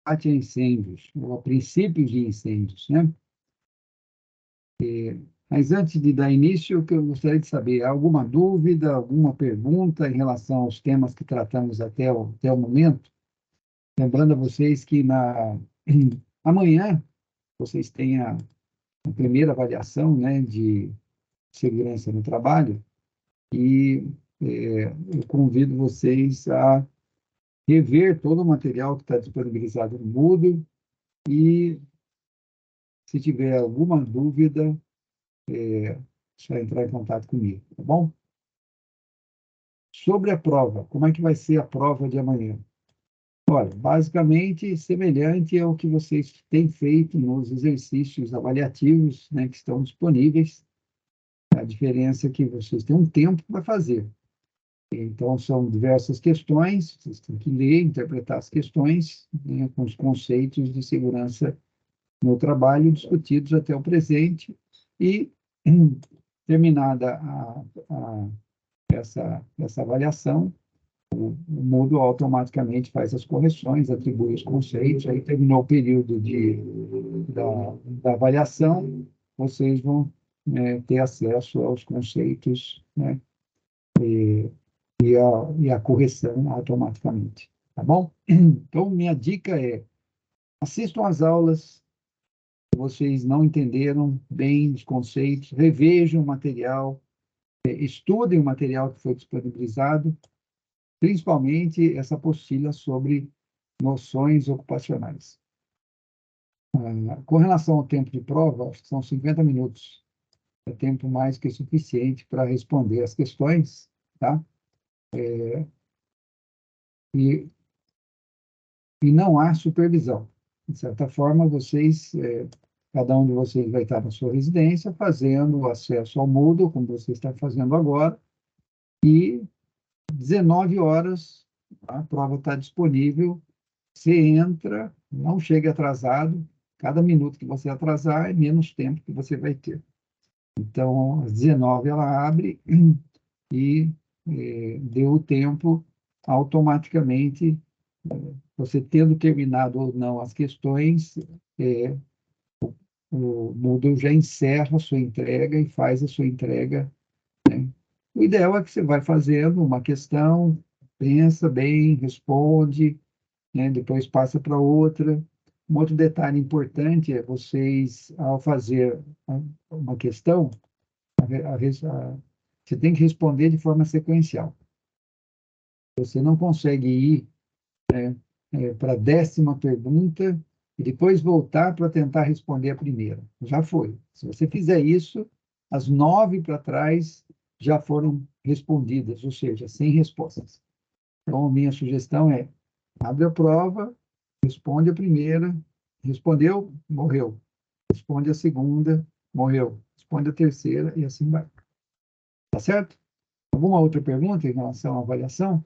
a incêndios, ou a princípios de incêndios, né? Mas antes de dar início, o que eu gostaria de saber, alguma dúvida, alguma pergunta em relação aos temas que tratamos até o momento? Lembrando a vocês que amanhã vocês têm a primeira avaliação, né, de segurança no trabalho e eu convido vocês a rever todo o material que está disponibilizado no Moodle e, se tiver alguma dúvida, só entrar em contato comigo, tá bom? Sobre a prova, como é que vai ser a prova de amanhã? Olha, basicamente semelhante ao que vocês têm feito nos exercícios avaliativos, né, que estão disponíveis. A diferença é que vocês têm um tempo para fazer. Então, são diversas questões, vocês têm que ler, interpretar as questões, né, com os conceitos de segurança no trabalho discutidos até o presente e, terminada essa avaliação, o Moodle automaticamente faz as correções, atribui os conceitos, aí terminou o período da avaliação, vocês vão ter acesso aos conceitos, né, e a correção automaticamente, tá bom? Então, minha dica é, assistam às aulas, se vocês não entenderam bem os conceitos, revejam o material, estudem o material que foi disponibilizado, principalmente essa apostila sobre noções ocupacionais. Com relação ao tempo de prova, acho que são 50 minutos. É tempo mais que suficiente para responder as questões, tá? E, e não há supervisão. De certa forma, cada um de vocês vai estar na sua residência fazendo o acesso ao Moodle, como você está fazendo agora, e 19 horas a prova está disponível. Você entra, não chegue atrasado, cada minuto que você atrasar é menos tempo que você vai ter. Então, às 19 ela abre e deu o tempo automaticamente, você tendo terminado ou não as questões, o Moodle já encerra a sua entrega e faz a sua entrega, né? O ideal é que você vai fazendo uma questão, pensa bem, responde, né? Depois passa para outra. Um outro detalhe importante é vocês, ao fazer uma questão, você tem que responder de forma sequencial. Você não consegue ir para a 10ª pergunta e depois voltar para tentar responder a primeira. Já foi. Se você fizer isso, as 9 para trás já foram respondidas, ou seja, sem respostas. Então, a minha sugestão é, abre a prova, responde a primeira, respondeu, morreu. Responde a segunda, morreu. Responde a terceira e assim vai. Tá certo? Alguma outra pergunta em relação à avaliação?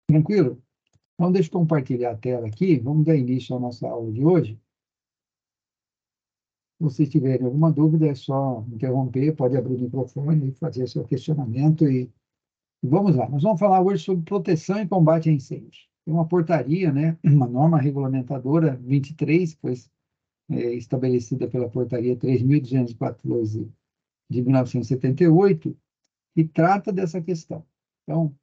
Tranquilo? Então, deixa eu compartilhar a tela aqui. Vamos dar início à nossa aula de hoje. Se vocês tiverem alguma dúvida, é só interromper, pode abrir o microfone e fazer seu questionamento. E vamos lá. Nós vamos falar hoje sobre proteção e combate a incêndios. Tem uma portaria, né, uma norma regulamentadora 23, que foi estabelecida pela portaria 3.214 de 1978, e trata dessa questão. Então,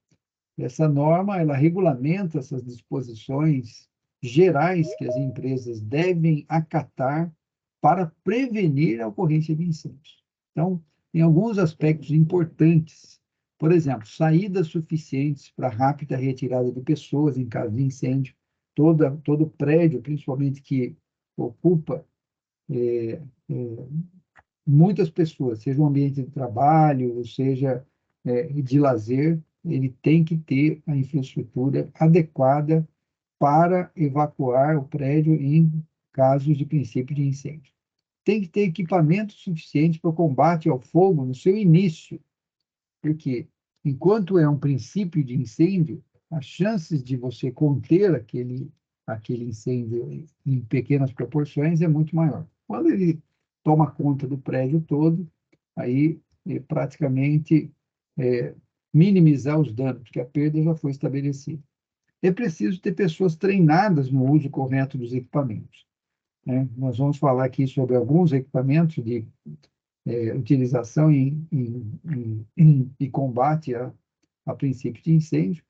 essa norma, ela regulamenta essas disposições gerais que as empresas devem acatar para prevenir a ocorrência de incêndios. Então, tem alguns aspectos importantes. Por exemplo, saídas suficientes para rápida retirada de pessoas em caso de incêndio. Todo prédio, principalmente que ocupa muitas pessoas, seja um ambiente de trabalho, seja de lazer, ele tem que ter a infraestrutura adequada para evacuar o prédio em casos de princípio de incêndio. Tem que ter equipamento suficiente para o combate ao fogo no seu início, porque enquanto é um princípio de incêndio, as chances de você conter aquele incêndio em pequenas proporções é muito maior. Quando ele toma conta do prédio todo, aí praticamente minimizar os danos, porque a perda já foi estabelecida. É preciso ter pessoas treinadas no uso correto dos equipamentos, né? Nós vamos falar aqui sobre alguns equipamentos de utilização e combate a princípios de incêndio,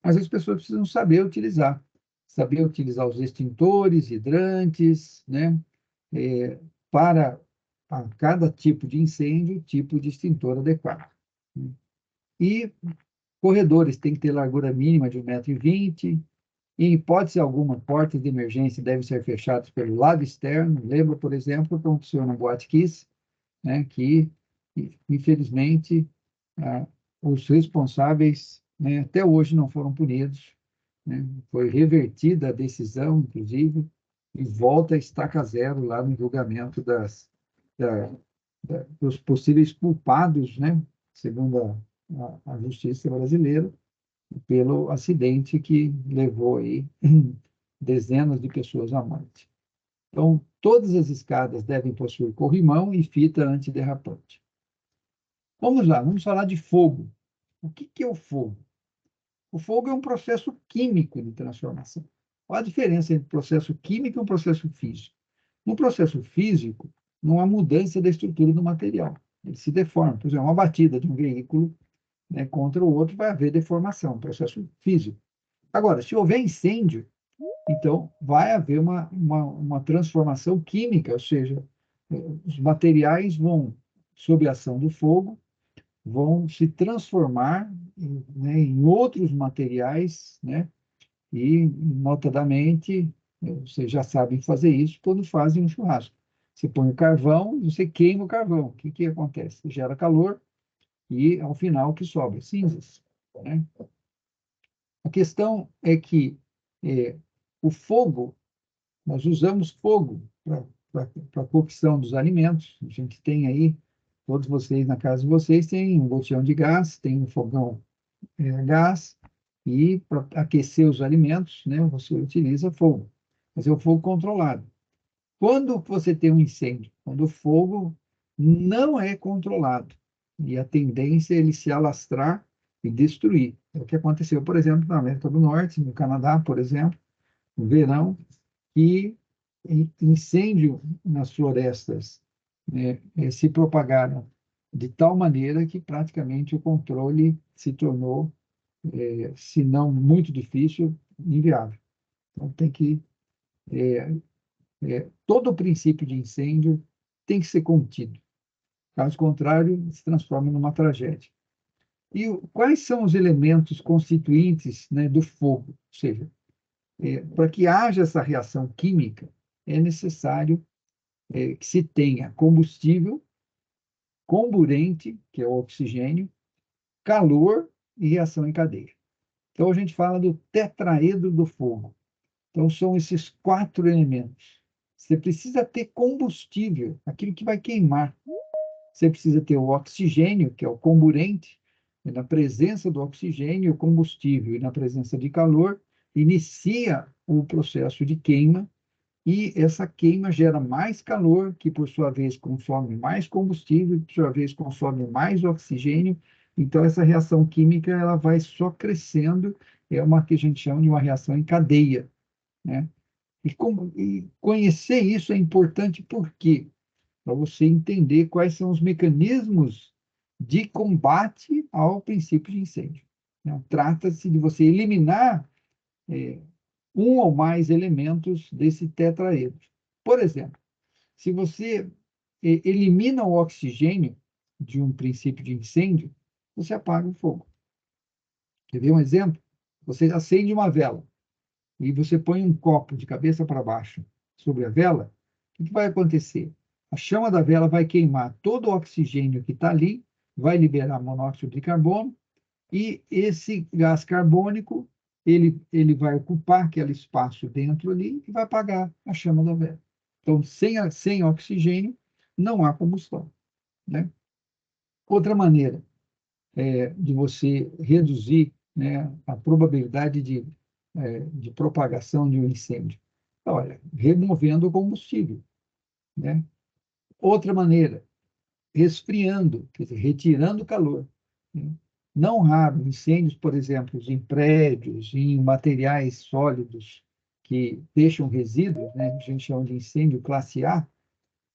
mas as pessoas precisam saber utilizar os extintores, hidrantes, né? É, para a cada tipo de incêndio, tipo de extintor adequado. E corredores têm que ter largura mínima de 1,20 m. Em hipótese alguma, portas de emergência devem ser fechadas pelo lado externo. Lembra, por exemplo, o que aconteceu na Boate Kiss, né, que, infelizmente, ah, os responsáveis, né, até hoje não foram punidos, né? Foi revertida a decisão, inclusive, e volta a estaca zero lá no julgamento da, dos possíveis culpados, né, segundo a justiça brasileira, pelo acidente que levou aí dezenas de pessoas à morte. Então, todas as escadas devem possuir corrimão e fita antiderrapante. Vamos lá, vamos falar de fogo. O que é o fogo? O fogo é um processo químico de transformação. Qual a diferença entre processo químico e um processo físico? No processo físico, não há mudança da estrutura do material. Ele se deforma. Por exemplo, uma batida de um veículo, né, contra o outro, vai haver deformação, processo físico. Agora, se houver incêndio, então vai haver uma transformação química, ou seja, os materiais vão, sob a ação do fogo, vão se transformar né, em outros materiais, né? E, notadamente, vocês já sabem fazer isso quando fazem um churrasco. Você põe o carvão, você queima o carvão. O que acontece? Gera calor e, ao final, o que sobra? Cinzas, né? A questão é que é, o fogo, nós usamos fogo para a cocção dos alimentos. A gente tem aí, todos vocês na casa de vocês têm um botijão de gás, tem um fogão a gás, e para aquecer os alimentos, né, você utiliza fogo. Mas é o fogo controlado. Quando você tem um incêndio, quando o fogo não é controlado, e a tendência é ele se alastrar e destruir. É o que aconteceu, por exemplo, na América do Norte, no Canadá, por exemplo, no verão, que incêndio nas florestas, né, se propagaram de tal maneira que praticamente o controle se tornou, se não muito difícil, inviável. Então, tem que todo o princípio de incêndio tem que ser contido. Caso contrário, se transforma numa tragédia. E quais são os elementos constituintes, né, do fogo? Ou seja, para que haja essa reação química, é necessário que se tenha combustível, comburente, que é o oxigênio, calor e reação em cadeia. Então, a gente fala do tetraedro do fogo. Então, são esses 4 elementos. Você precisa ter combustível, aquilo que vai queimar. Você precisa ter o oxigênio, que é o comburente, e na presença do oxigênio, o combustível, e na presença de calor, inicia o processo de queima, e essa queima gera mais calor, que por sua vez consome mais combustível, por sua vez consome mais oxigênio. Então, essa reação química ela vai só crescendo, é uma que a gente chama de uma reação em cadeia, né? E conhecer isso é importante por quê? Para você entender quais são os mecanismos de combate ao princípio de incêndio. Né? Trata-se de você eliminar um ou mais elementos desse tetraedro. Por exemplo, se você elimina o oxigênio de um princípio de incêndio, você apaga o fogo. Quer ver um exemplo? Você acende uma vela e você põe um copo de cabeça para baixo sobre a vela, o que vai acontecer? A chama da vela vai queimar todo o oxigênio que está ali, vai liberar monóxido de carbono, e esse gás carbônico, ele vai ocupar aquele espaço dentro ali e vai apagar a chama da vela. Então, sem oxigênio, não há combustão, né? Outra maneira de você reduzir, né, a probabilidade de propagação de um incêndio. Olha, removendo o combustível, né? Outra maneira, resfriando, quer dizer, retirando o calor, né? Não raro, incêndios, por exemplo, em prédios, em materiais sólidos que deixam resíduos, né, a gente chama de incêndio classe A,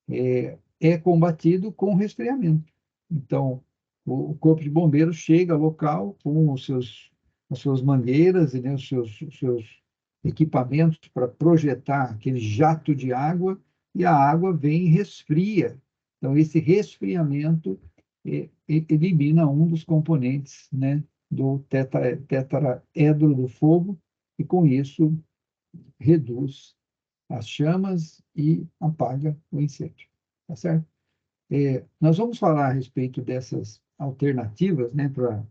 é combatido com resfriamento. Então, o Corpo de Bombeiros chega ao local com as suas mangueiras e, né, os seus equipamentos para projetar aquele jato de água, e a água vem e resfria. Então, esse resfriamento elimina um dos componentes, né, do tetraedro do fogo, e com isso reduz as chamas e apaga o incêndio. Tá certo? Nós vamos falar a respeito dessas alternativas, né, para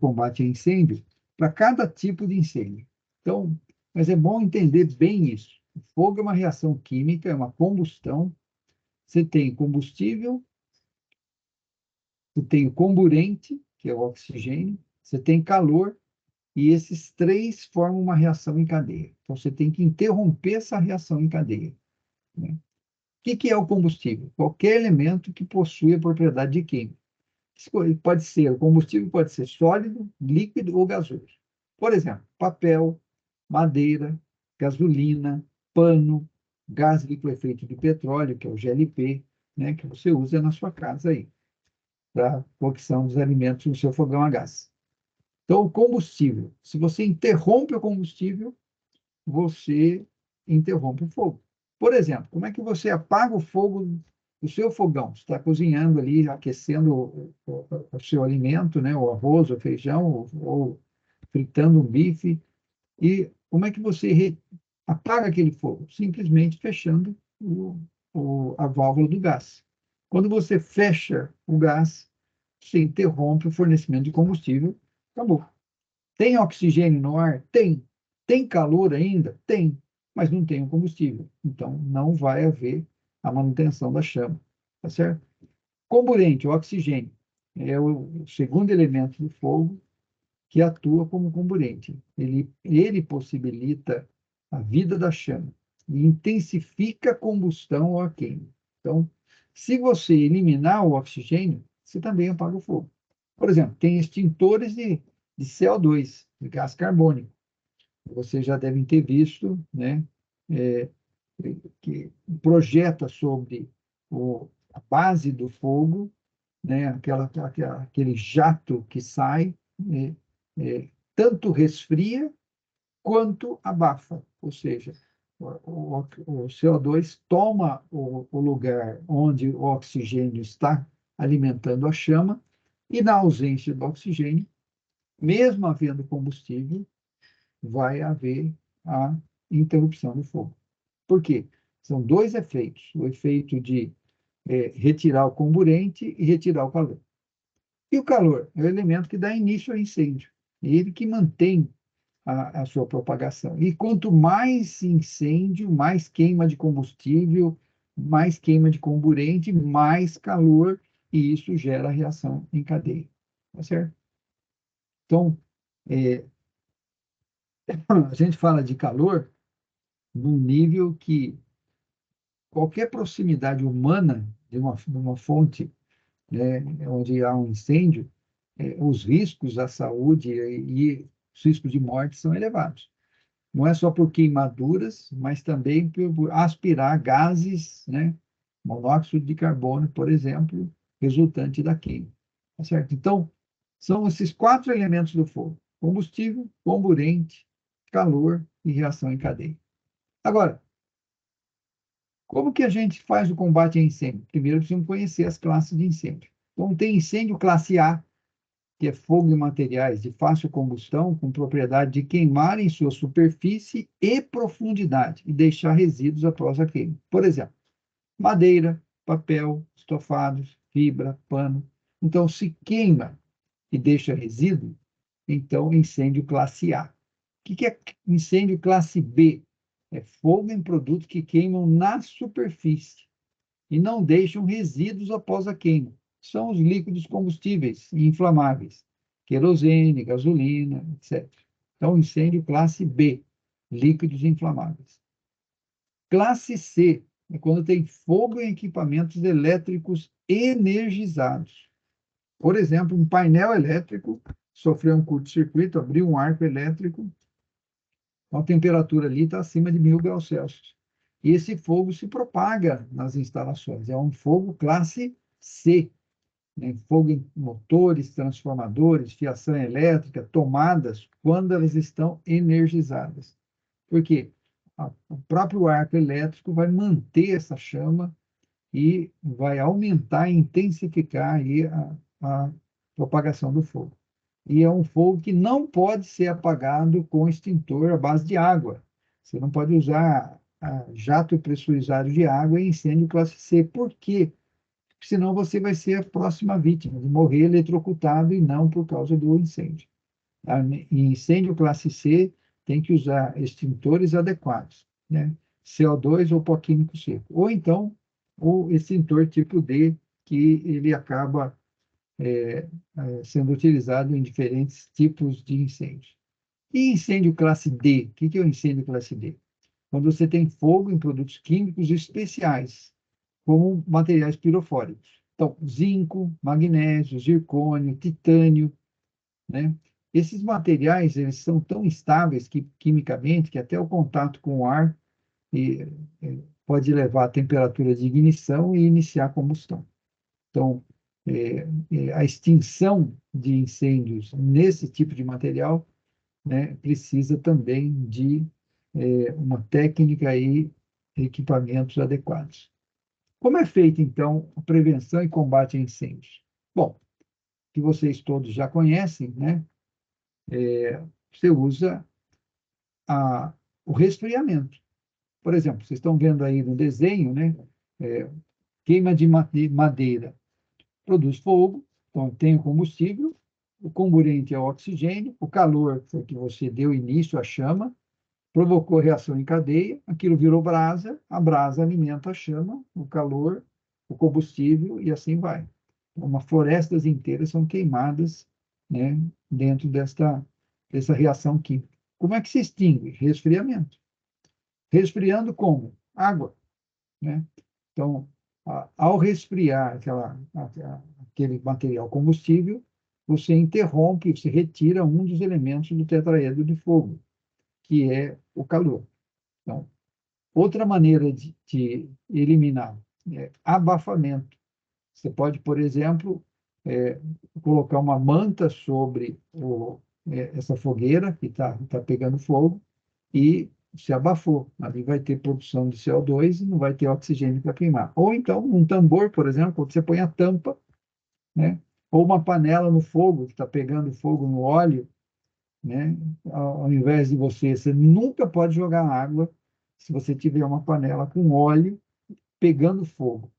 combate a incêndio, para cada tipo de incêndio. Então, mas é bom entender bem isso. O fogo é uma reação química, é uma combustão. Você tem combustível, você tem o comburente, que é o oxigênio, você tem calor, e esses três formam uma reação em cadeia. Então, você tem que interromper essa reação em cadeia, né? O que é o combustível? Qualquer elemento que possui a propriedade de química. Pode ser, o combustível pode ser sólido, líquido ou gasoso. Por exemplo, papel, madeira, gasolina, pano, gás liquefeito de petróleo, que é o GLP, né, que você usa na sua casa aí, para cocção dos alimentos no seu fogão a gás. Então, o combustível, se você interrompe o combustível, você interrompe o fogo. Por exemplo, como é que você apaga o fogo do seu fogão? Você está cozinhando ali, aquecendo o seu alimento, né? O arroz, o feijão, ou fritando um bife. E como é que você apaga aquele fogo? Simplesmente fechando a válvula do gás. Quando você fecha o gás, você interrompe o fornecimento de combustível, acabou. Tem oxigênio no ar? Tem. Tem calor ainda? Tem. Mas não tem o combustível. Então, não vai haver a manutenção da chama. Tá certo? Comburente, o oxigênio, é o segundo elemento do fogo que atua como comburente. Ele possibilita a vida da chama e intensifica a combustão ou a queima. Então, se você eliminar o oxigênio, você também apaga o fogo. Por exemplo, tem extintores de CO2, de gás carbônico. Vocês já devem ter visto, né, é, que projeta sobre a base do fogo, né, aquele jato que sai, né, tanto resfria quanto abafa, ou seja, o CO2 toma o lugar onde o oxigênio está alimentando a chama, e na ausência do oxigênio, mesmo havendo combustível, vai haver a interrupção do fogo. Por quê? São dois efeitos: o efeito de retirar o comburente e retirar o calor. E o calor é o elemento que dá início ao incêndio, é ele que mantém a sua propagação. E quanto mais incêndio, mais queima de combustível, mais queima de comburente, mais calor, e isso gera reação em cadeia. Tá certo? Então, é, a gente fala de calor num nível que qualquer proximidade humana de uma fonte, né, onde há um incêndio, os riscos à saúde e os riscos de morte são elevados. Não é só por queimaduras, mas também por aspirar gases, né, monóxido de carbono, por exemplo, resultante da queima. Tá certo? Então, são esses quatro elementos do fogo: combustível, comburente, calor e reação em cadeia. Agora, como que a gente faz o combate a incêndio? Primeiro, precisamos conhecer as classes de incêndio. Então, tem incêndio classe A, que é fogo em materiais de fácil combustão, com propriedade de queimar em sua superfície e profundidade e deixar resíduos após a queima. Por exemplo, madeira, papel, estofados, fibra, pano. Então, se queima e deixa resíduo, então incêndio classe A. O que é incêndio classe B? É fogo em produtos que queimam na superfície e não deixam resíduos após a queima. São os líquidos combustíveis e inflamáveis, querosene, gasolina, etc. Então, incêndio classe B, líquidos inflamáveis. Classe C é quando tem fogo em equipamentos elétricos energizados. Por exemplo, um painel elétrico sofreu um curto-circuito, abriu um arco elétrico, a temperatura ali está acima de 1.000 graus Celsius. E esse fogo se propaga nas instalações. É um fogo classe C, né? Fogo em motores, transformadores, fiação elétrica, tomadas, quando elas estão energizadas. Por quê? O próprio arco elétrico vai manter essa chama e vai aumentar e intensificar aí a propagação do fogo. E é um fogo que não pode ser apagado com extintor à base de água. Você não pode usar jato pressurizado de água em incêndio classe C. Por quê? Porque senão você vai ser a próxima vítima de morrer eletrocutado e não por causa do incêndio. Em incêndio classe C, tem que usar extintores adequados, né? CO2 ou pó químico seco. Ou então, o extintor tipo D, que ele acaba sendo utilizado em diferentes tipos de incêndios. E incêndio classe D? O que é o incêndio classe D? Quando você tem fogo em produtos químicos especiais, como materiais pirofóricos. Então, zinco, magnésio, zircônio, titânio, né? Esses materiais, eles são tão estáveis quimicamente que até o contato com o ar e, pode levar à temperatura de ignição e iniciar a combustão. Então, a extinção de incêndios nesse tipo de material, né, precisa também de uma técnica e equipamentos adequados. Como é feita, então, a prevenção e combate a incêndios? Bom, que vocês todos já conhecem, né? Você usa o resfriamento. Por exemplo, vocês estão vendo aí no desenho, né? É, queima de madeira produz fogo, então tem o combustível, o comburente é o oxigênio, o calor foi que você deu início à chama, provocou reação em cadeia, aquilo virou brasa, a brasa alimenta a chama, o calor, o combustível e assim vai. Uma florestas inteiras são queimadas, né, dentro dessa reação química. Como é que se extingue? Resfriamento. Resfriando como? Água, né? Então, ao resfriar aquele material combustível, você interrompe, você retira um dos elementos do tetraedro de fogo, que é o calor. Então, outra maneira de eliminar é abafamento. Você pode, por exemplo, colocar uma manta sobre essa fogueira que está pegando fogo e se abafou. Ali vai ter produção de CO2 e não vai ter oxigênio para queimar. Ou então, um tambor, por exemplo, quando você põe a tampa, né? Ou uma panela no fogo, que está pegando fogo no óleo, né? Ao invés de você nunca pode jogar água se você tiver uma panela com óleo pegando fogo.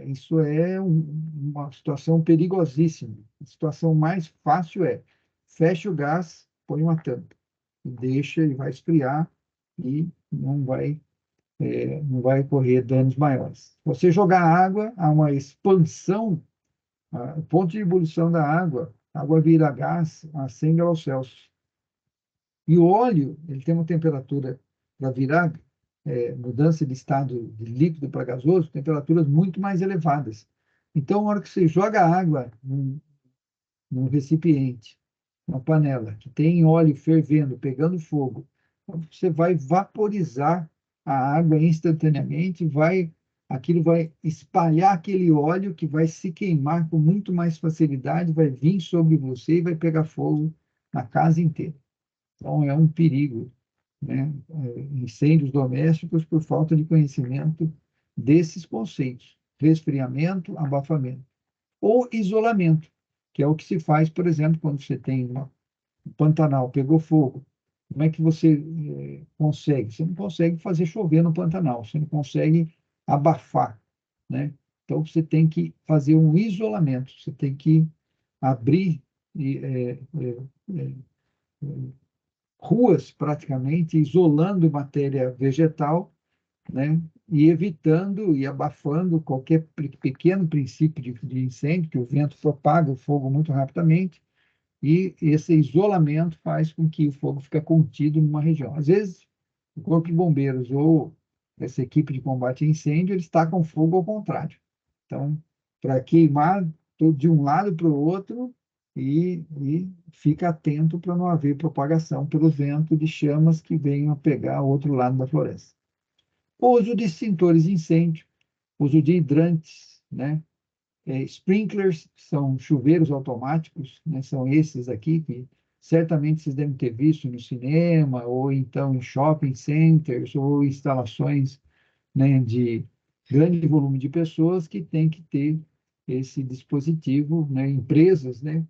Isso é uma situação perigosíssima. A situação mais fácil é fecha o gás, põe uma tampa, deixa e vai esfriar e não vai ocorrer danos maiores. Você jogar água, há uma expansão, o ponto de ebulição da água, a água vira gás a 100 graus Celsius. E o óleo, ele tem uma temperatura para virar, mudança de estado de líquido para gasoso, temperaturas muito mais elevadas. Então, na hora que você joga água num recipiente, uma panela, que tem óleo fervendo, pegando fogo, você vai vaporizar a água instantaneamente, aquilo vai espalhar aquele óleo que vai se queimar com muito mais facilidade, vai vir sobre você e vai pegar fogo na casa inteira. Então, é um perigo, né? Incêndios domésticos por falta de conhecimento desses conceitos: resfriamento, abafamento. Ou isolamento, que é o que se faz, por exemplo, quando você tem um Pantanal, pegou fogo. Como é que você consegue? Você não consegue fazer chover no Pantanal, você não consegue abafar, né? Então, você tem que fazer um isolamento, você tem que abrir ruas, praticamente, isolando matéria vegetal, né? E evitando e abafando qualquer pequeno princípio de incêndio, que o vento propaga o fogo muito rapidamente, e esse isolamento faz com que o fogo fique contido numa região. Às vezes, o Corpo de Bombeiros ou essa equipe de combate a incêndio, eles tacam fogo ao contrário. Então, para queimar de um lado para o outro e fica atento para não haver propagação pelo vento de chamas que venham a pegar o outro lado da floresta. O uso de extintores de incêndio, uso de hidrantes, né? Sprinklers, que são chuveiros automáticos, né? São esses aqui que certamente vocês devem ter visto no cinema, ou então em shopping centers, ou instalações, né, de grande volume de pessoas que tem que ter esse dispositivo, né? Empresas, né?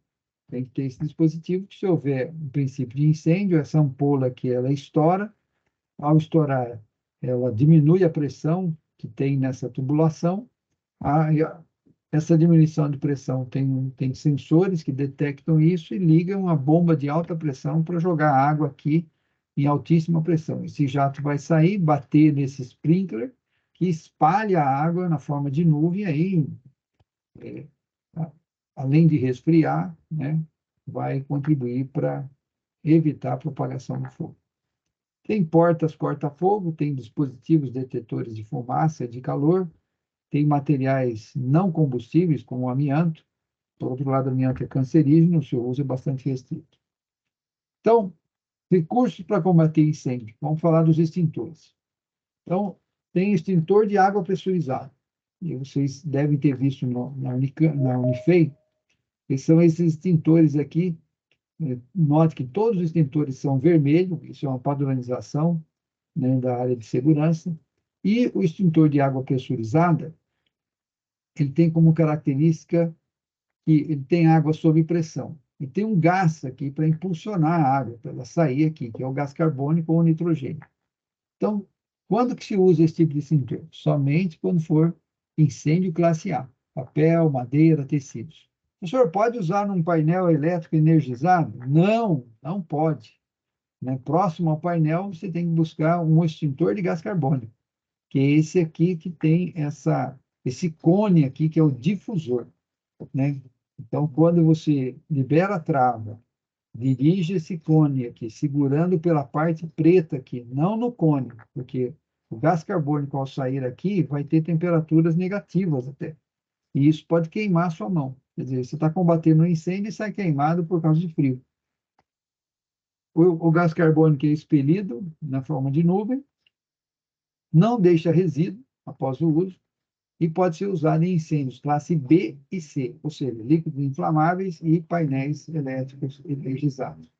Tem que ter esse dispositivo que, se houver um princípio de incêndio, essa ampola aqui, ela estoura. Ao estourar, ela diminui a pressão que tem nessa tubulação. Essa diminuição de pressão tem sensores que detectam isso e ligam a bomba de alta pressão para jogar água aqui em altíssima pressão. Esse jato vai sair, bater nesse sprinkler, que espalha a água na forma de nuvem, aí, é, além de resfriar, né, vai contribuir para evitar a propagação do fogo. Tem portas corta-fogo, tem dispositivos detetores de fumaça, de calor, tem materiais não combustíveis, como o amianto. Por outro lado, o amianto é cancerígeno, o seu uso é bastante restrito. Então, recursos para combater incêndio. Vamos falar dos extintores. Então, tem extintor de água pressurizado. E vocês devem ter visto na Unifei, que são esses extintores aqui. Note que todos os extintores são vermelhos, isso é uma padronização, né, da área de segurança. E o extintor de água pressurizada, ele tem como característica que ele tem água sob pressão. E tem um gás aqui para impulsionar a água, para ela sair aqui, que é o gás carbônico ou nitrogênio. Então, quando que se usa esse tipo de extintor? Somente quando for incêndio classe A, papel, madeira, tecidos. O senhor pode usar num painel elétrico energizado? Não, não pode. Né? Próximo ao painel, você tem que buscar um extintor de gás carbônico, que é esse aqui que tem esse cone aqui, que é o difusor. Né? Então, quando você libera a trava, dirige esse cone aqui, segurando pela parte preta aqui, não no cone, porque o gás carbônico, ao sair aqui, vai ter temperaturas negativas até. E isso pode queimar a sua mão. Quer dizer, você está combatendo um incêndio e sai queimado por causa de frio. O gás carbônico é expelido na forma de nuvem, não deixa resíduo após o uso, e pode ser usado em incêndios classe B e C, ou seja, líquidos inflamáveis e painéis elétricos energizados.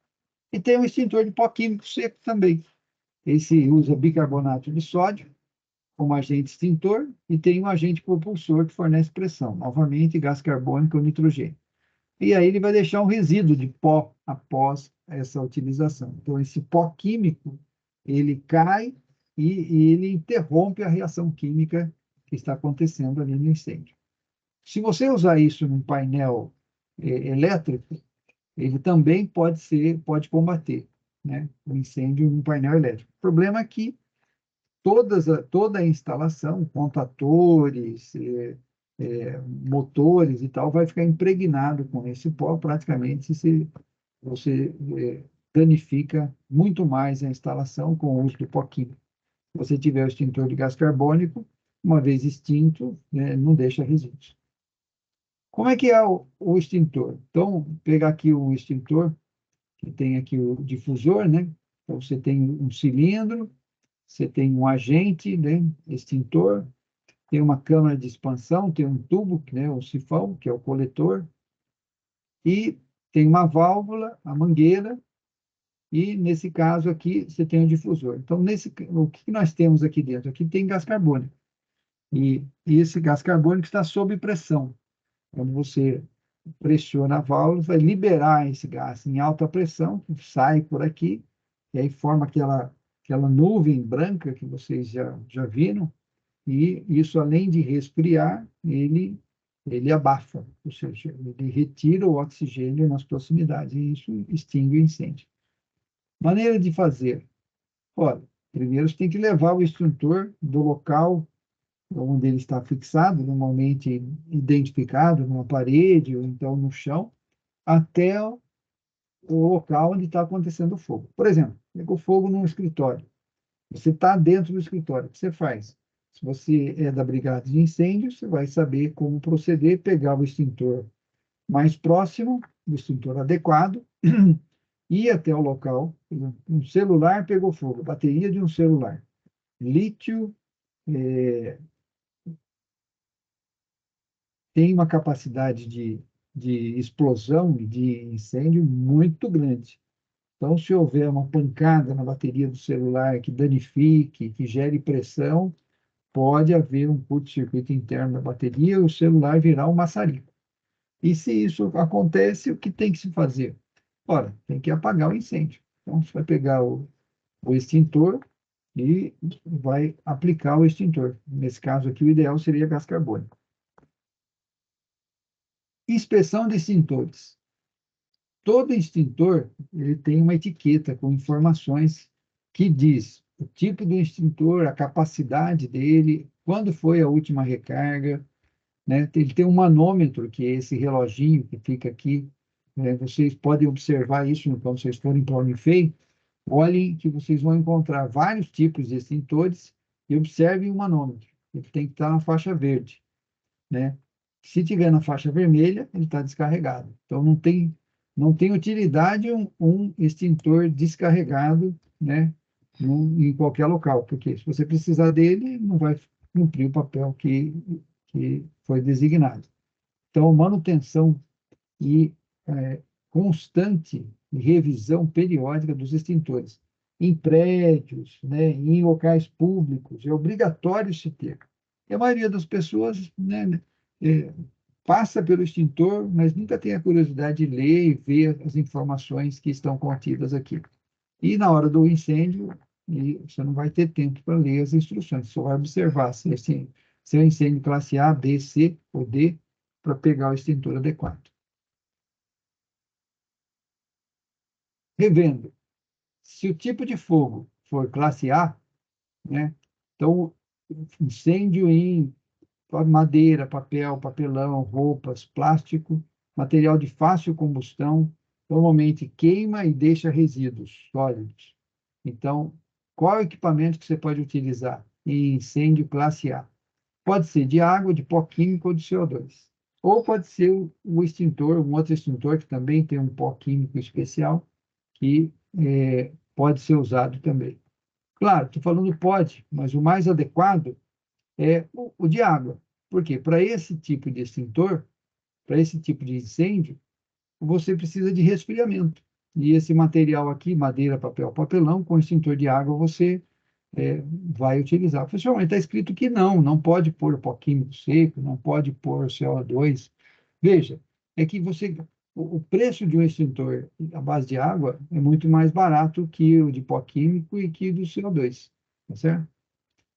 E tem um extintor de pó químico seco também. Esse usa bicarbonato de sódio como agente extintor e tem um agente propulsor que fornece pressão, novamente gás carbônico ou nitrogênio. E aí ele vai deixar um resíduo de pó após essa utilização. Então, esse pó químico, ele cai e ele interrompe a reação química que está acontecendo ali no incêndio. Se você usar isso num painel elétrico, ele também pode combater, né, o incêndio num painel elétrico. O problema é que toda a instalação, contadores, motores e tal, vai ficar impregnado com esse pó, praticamente se você danifica muito mais a instalação com o uso do pó químico. Se você tiver o extintor de gás carbônico, uma vez extinto, né, não deixa resíduos. Como é que é o extintor? Então, pegar aqui o extintor, que tem aqui o difusor, né? Então, você tem um cilindro, você tem um agente, né, extintor, tem uma câmara de expansão, tem um tubo, né, o sifão, que é o coletor, e tem uma válvula, a mangueira, e nesse caso aqui você tem o difusor. Então, o que nós temos aqui dentro? Aqui tem gás carbônico, e esse gás carbônico está sob pressão. Quando você pressiona a válvula, vai liberar esse gás em alta pressão, que sai por aqui, e aí forma aquela nuvem branca que vocês já viram, e isso, além de resfriar, ele abafa, ou seja, ele retira o oxigênio nas proximidades, e isso extingue o incêndio. Maneira de fazer. Olha, primeiro você tem que levar o extintor do local onde ele está fixado, normalmente identificado numa parede ou então no chão, até o local onde está acontecendo o fogo. Por exemplo, pegou fogo num escritório. Você está dentro do escritório. O que você faz? Se você é da brigada de incêndio, você vai saber como proceder, pegar o extintor mais próximo o extintor adequado, ir até o local, um celular pegou fogo, bateria de um celular, lítio, tem uma capacidade de explosão e de incêndio muito grande. Então, se houver uma pancada na bateria do celular que danifique, que gere pressão, pode haver um curto-circuito interno da bateria e o celular virar um maçarico. E se isso acontece, o que tem que se fazer? Ora, tem que apagar o incêndio. Então, você vai pegar o extintor e vai aplicar o extintor. Nesse caso aqui, o ideal seria gás carbônico. Inspeção de extintores. Todo extintor ele tem uma etiqueta com informações que diz o tipo do extintor, a capacidade dele, quando foi a última recarga, né? Ele tem um manômetro, que é esse reloginho que fica aqui. Né? Vocês podem observar isso quando vocês forem para o Unifei. Olhem que vocês vão encontrar vários tipos de extintores e observem o manômetro. Ele tem que estar na faixa verde, né? Se tiver na faixa vermelha, ele está descarregado. Então, não tem utilidade um extintor descarregado, né, em qualquer local, porque se você precisar dele, não vai cumprir o papel que foi designado. Então, manutenção e constante revisão periódica dos extintores. Em prédios, né, em locais públicos, é obrigatório se ter. E a maioria das pessoas, né, passa pelo extintor, mas nunca tem a curiosidade de ler e ver as informações que estão contidas aqui. E na hora do incêndio, você não vai ter tempo para ler as instruções, só vai observar se é um incêndio classe A, B, C ou D, para pegar o extintor adequado. Revendo, se o tipo de fogo for classe A, né, então incêndio em madeira, papel, papelão, roupas, plástico, material de fácil combustão, normalmente queima e deixa resíduos sólidos. Então, qual é o equipamento que você pode utilizar em incêndio classe A? Pode ser de água, de pó químico ou de CO2. Ou pode ser o extintor, um outro extintor que também tem um pó químico especial, que pode ser usado também. Claro, estou falando pode, mas o mais adequado é o de água. Por quê? Para esse tipo de extintor, para esse tipo de incêndio, você precisa de resfriamento. E esse material aqui, madeira, papel, papelão, com extintor de água, você vai utilizar. Professor, mas está escrito que não pode pôr pó químico seco, não pode pôr CO2. Veja, é que o preço de um extintor à base de água é muito mais barato que o de pó químico e que do CO2, tá certo?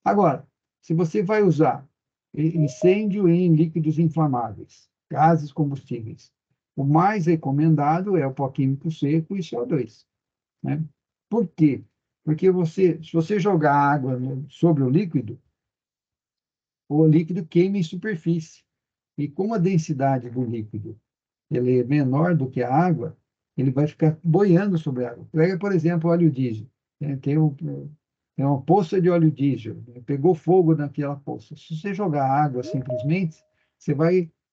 Agora, se você vai usar incêndio em líquidos inflamáveis, gases combustíveis, o mais recomendado é o pó químico seco e CO2, né? Por quê? Porque se você jogar água sobre o líquido queima em superfície. E como a densidade do líquido ele é menor do que a água, ele vai ficar boiando sobre a água. Pega, por exemplo, óleo diesel. Né? Tem uma poça de óleo diesel, né? Pegou fogo naquela poça. Se você jogar água simplesmente,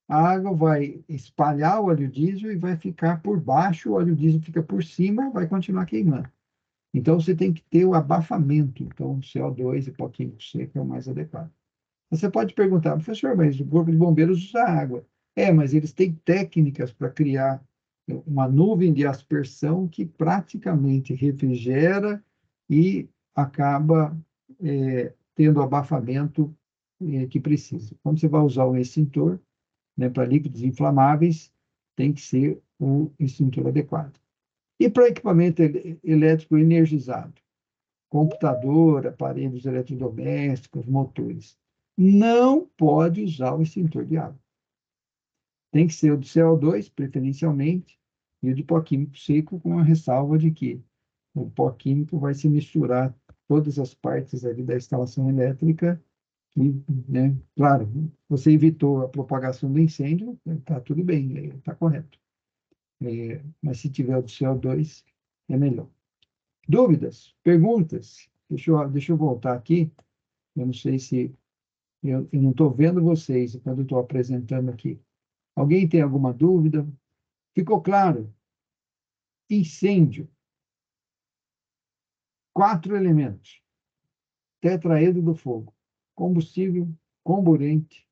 a água vai espalhar o óleo diesel e vai ficar por baixo, o óleo diesel fica por cima, vai continuar queimando. Então, você tem que ter o abafamento. Então, CO2 e pó químico seco é o mais adequado. Você pode perguntar, professor, mas o Corpo de Bombeiros usa água. Mas eles têm técnicas para criar uma nuvem de aspersão que praticamente refrigera e acaba tendo o abafamento que precisa. Quando você vai usar um extintor, né, para líquidos inflamáveis, tem que ser o extintor adequado. E para equipamento elétrico energizado? Computador, aparelhos eletrodomésticos, motores. Não pode usar o extintor de água. Tem que ser o de CO2, preferencialmente, e o de pó químico seco, com a ressalva de que o pó químico vai se misturar todas as partes ali da instalação elétrica, e, né, claro, você evitou a propagação do incêndio, está tudo bem, está correto. Mas se tiver o de CO2, é melhor. Dúvidas? Perguntas? Deixa eu voltar aqui. Eu não sei se... Eu não estou vendo vocês quando eu estou apresentando aqui. Alguém tem alguma dúvida? Ficou claro? Incêndio. 4 elementos. Tetraedro do fogo. Combustível, comburente,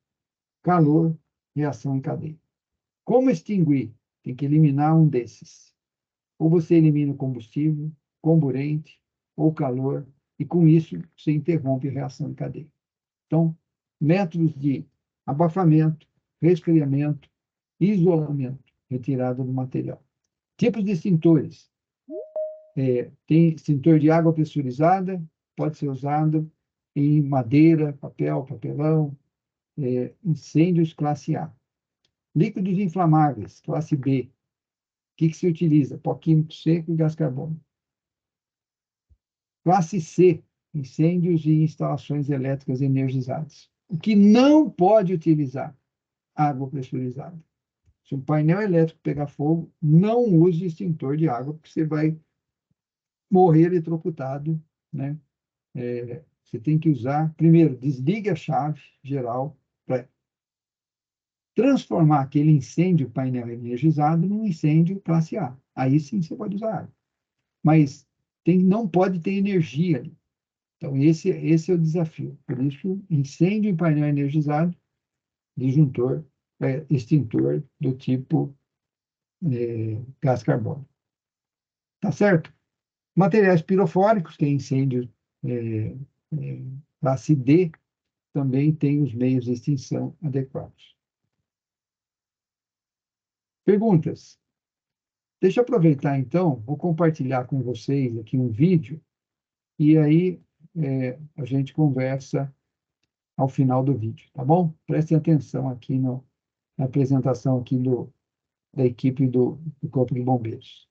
calor, reação em cadeia. Como extinguir? Tem que eliminar um desses. Ou você elimina o combustível, comburente ou calor, e com isso você interrompe a reação em cadeia. Então, métodos de abafamento, resfriamento, isolamento, retirada do material. Tipos de extintores. Tem extintor de água pressurizada, pode ser usado em madeira, papel, papelão, incêndios classe A. Líquidos inflamáveis, classe B. O que se utiliza? Pó químico seco e gás carbônico. Classe C, incêndios e instalações elétricas energizadas. O que não pode utilizar? Água pressurizada. Se um painel elétrico pegar fogo, não use extintor de água, porque você vai morrer eletrocutado, né? Você tem que usar, primeiro, desligue a chave geral para transformar aquele incêndio painel energizado num incêndio classe A. Aí sim você pode usar água. Mas não pode ter energia ali. Então, esse é o desafio. Por isso, incêndio em painel energizado, disjuntor, extintor do tipo gás carbônico. Tá certo? Materiais pirofóricos, que é incêndio classe D, também tem os meios de extinção adequados. Perguntas? Deixa eu aproveitar, então, vou compartilhar com vocês aqui um vídeo, e aí a gente conversa ao final do vídeo, tá bom? Prestem atenção aqui na apresentação aqui da equipe do Corpo de Bombeiros.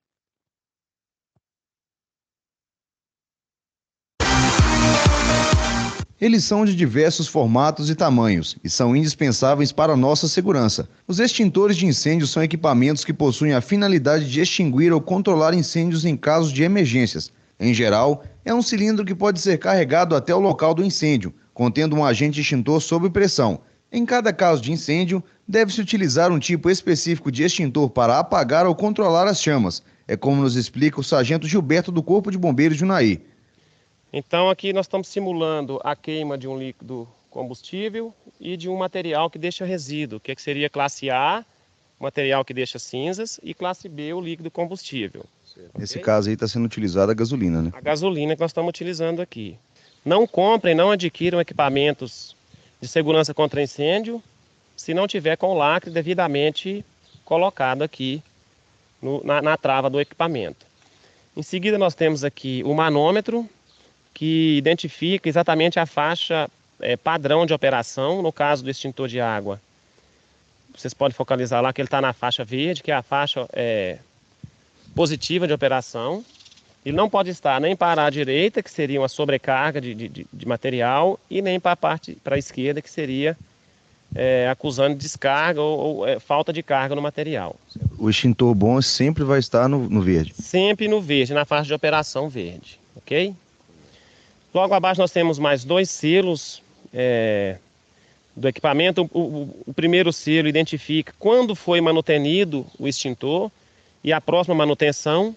Eles são de diversos formatos e tamanhos e são indispensáveis para a nossa segurança. Os extintores de incêndio são equipamentos que possuem a finalidade de extinguir ou controlar incêndios em casos de emergências. Em geral, é um cilindro que pode ser carregado até o local do incêndio, contendo um agente extintor sob pressão. Em cada caso de incêndio, deve-se utilizar um tipo específico de extintor para apagar ou controlar as chamas. É como nos explica o sargento Gilberto do Corpo de Bombeiros de Unai. Então aqui nós estamos simulando a queima de um líquido combustível e de um material que deixa resíduo, que seria classe A, material que deixa cinzas, e classe B, o líquido combustível. Nesse caso aí está sendo utilizada a gasolina, né? A gasolina que nós estamos utilizando aqui. Não comprem, não adquiram equipamentos de segurança contra incêndio se não tiver com o lacre devidamente colocado aqui na trava do equipamento. Em seguida nós temos aqui o manômetro, que identifica exatamente a faixa padrão de operação. No caso do extintor de água, vocês podem focalizar lá que ele está na faixa verde, que é a faixa positiva de operação. Ele não pode estar nem para a direita, que seria uma sobrecarga de material, e nem para a esquerda, que seria acusando descarga ou falta de carga no material. O extintor bom sempre vai estar no verde? Sempre no verde, na faixa de operação verde, ok? Logo abaixo nós temos mais 2 selos do equipamento. O primeiro selo identifica quando foi manutenido o extintor e a próxima manutenção.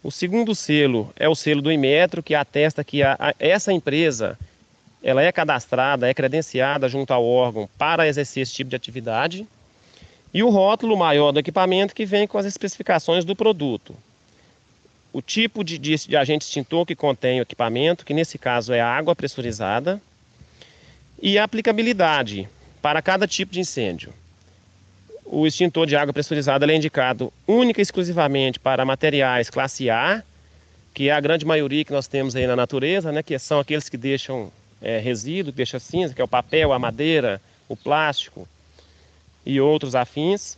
O segundo selo é o selo do Inmetro, que atesta que essa empresa ela é cadastrada, é credenciada junto ao órgão para exercer esse tipo de atividade. E o rótulo maior do equipamento, que vem com as especificações do produto. O tipo de agente extintor que contém o equipamento, que nesse caso é a água pressurizada, e a aplicabilidade para cada tipo de incêndio. O extintor de água pressurizada é indicado única e exclusivamente para materiais classe A, que é a grande maioria que nós temos aí na natureza, né, que são aqueles que deixam resíduo, que deixa cinza, que é o papel, a madeira, o plástico e outros afins.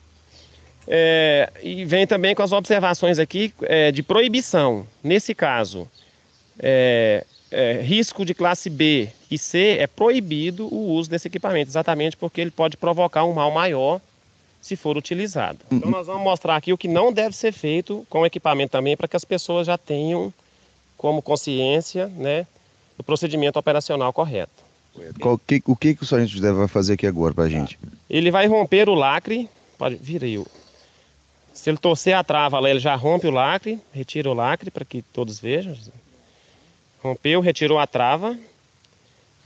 E vem também com as observações aqui de proibição. Nesse caso, risco de classe B e C, é proibido o uso desse equipamento, exatamente porque ele pode provocar um mal maior se for utilizado. Então nós vamos mostrar aqui o que não deve ser feito com o equipamento também, para que as pessoas já tenham como consciência, né, do procedimento operacional correto. O que o sargento vai fazer aqui agora para a gente? Ele vai romper o lacre, pode vir aí, Se ele torcer a trava lá, ele já rompe o lacre, retira o lacre para que todos vejam. Rompeu, retirou a trava.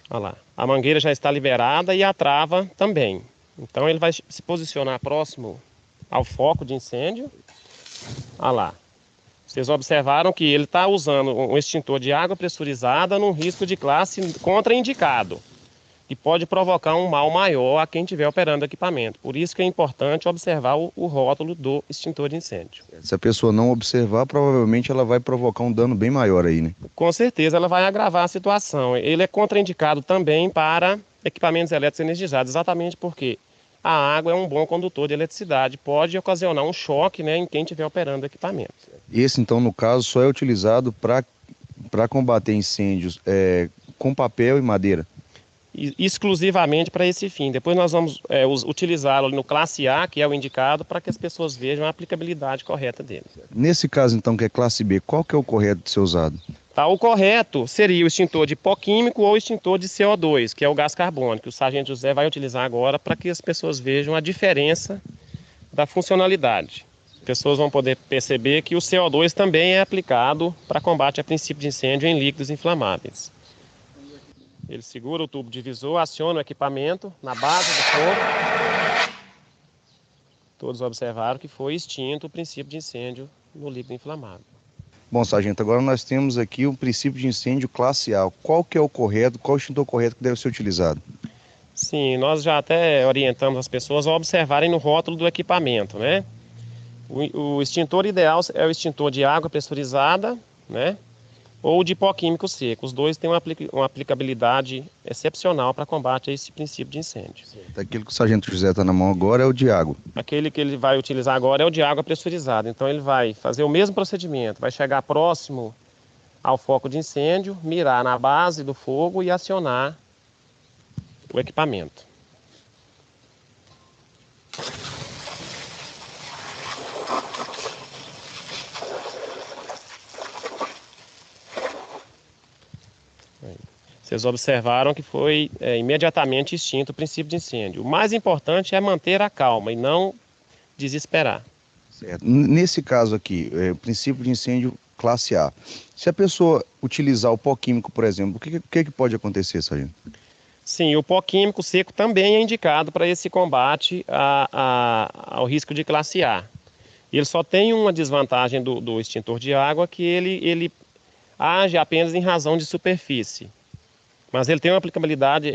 Olha lá, a mangueira já está liberada e a trava também. Então ele vai se posicionar próximo ao foco de incêndio. Olha lá. Vocês observaram que ele está usando um extintor de água pressurizada num risco de classe contraindicado, que pode provocar um mal maior a quem estiver operando o equipamento. Por isso que é importante observar o rótulo do extintor de incêndio. Se a pessoa não observar, provavelmente ela vai provocar um dano bem maior aí, né? Com certeza ela vai agravar a situação. Ele é contraindicado também para equipamentos elétricos energizados, exatamente porque a água é um bom condutor de eletricidade, pode ocasionar um choque, né, em quem estiver operando o equipamento. Esse, então, no caso, só é utilizado para combater incêndios com papel e madeira. Exclusivamente para esse fim. Depois nós vamos utilizá-lo no classe A, que é o indicado, para que as pessoas vejam a aplicabilidade correta dele. Nesse caso, então, que é classe B, qual que é o correto de ser usado? Tá, o correto seria o extintor de pó químico ou extintor de CO2, que é o gás carbônico, que o sargento José vai utilizar agora para que as pessoas vejam a diferença da funcionalidade. As pessoas vão poder perceber que o CO2 também é aplicado para combate a princípio de incêndio em líquidos inflamáveis. Ele segura o tubo divisor, aciona o equipamento na base do fogo. Todos observaram que foi extinto o princípio de incêndio no líquido inflamável. Bom, sargento, agora nós temos aqui o princípio de incêndio classe A. Qual que é o correto, qual o extintor correto que deve ser utilizado? Sim, nós já até orientamos as pessoas a observarem no rótulo do equipamento, né? O extintor ideal é o extintor de água pressurizada, né? Ou de pó químico seco. Os dois têm uma aplicabilidade excepcional para combate a esse princípio de incêndio. Aquele que o sargento José está na mão agora é o de água. Aquele que ele vai utilizar agora é o de água pressurizada. Então ele vai fazer o mesmo procedimento, vai chegar próximo ao foco de incêndio, mirar na base do fogo e acionar o equipamento. Vocês observaram que foi imediatamente extinto o princípio de incêndio. O mais importante é manter a calma e não desesperar. Certo. Nesse caso aqui, o princípio de incêndio classe A. Se a pessoa utilizar o pó químico, por exemplo, o que pode acontecer, sargento? Sim, o pó químico seco também é indicado para esse combate ao risco de classe A. Ele só tem uma desvantagem do extintor de água, que ele age apenas em razão de superfície. Mas ele tem uma aplicabilidade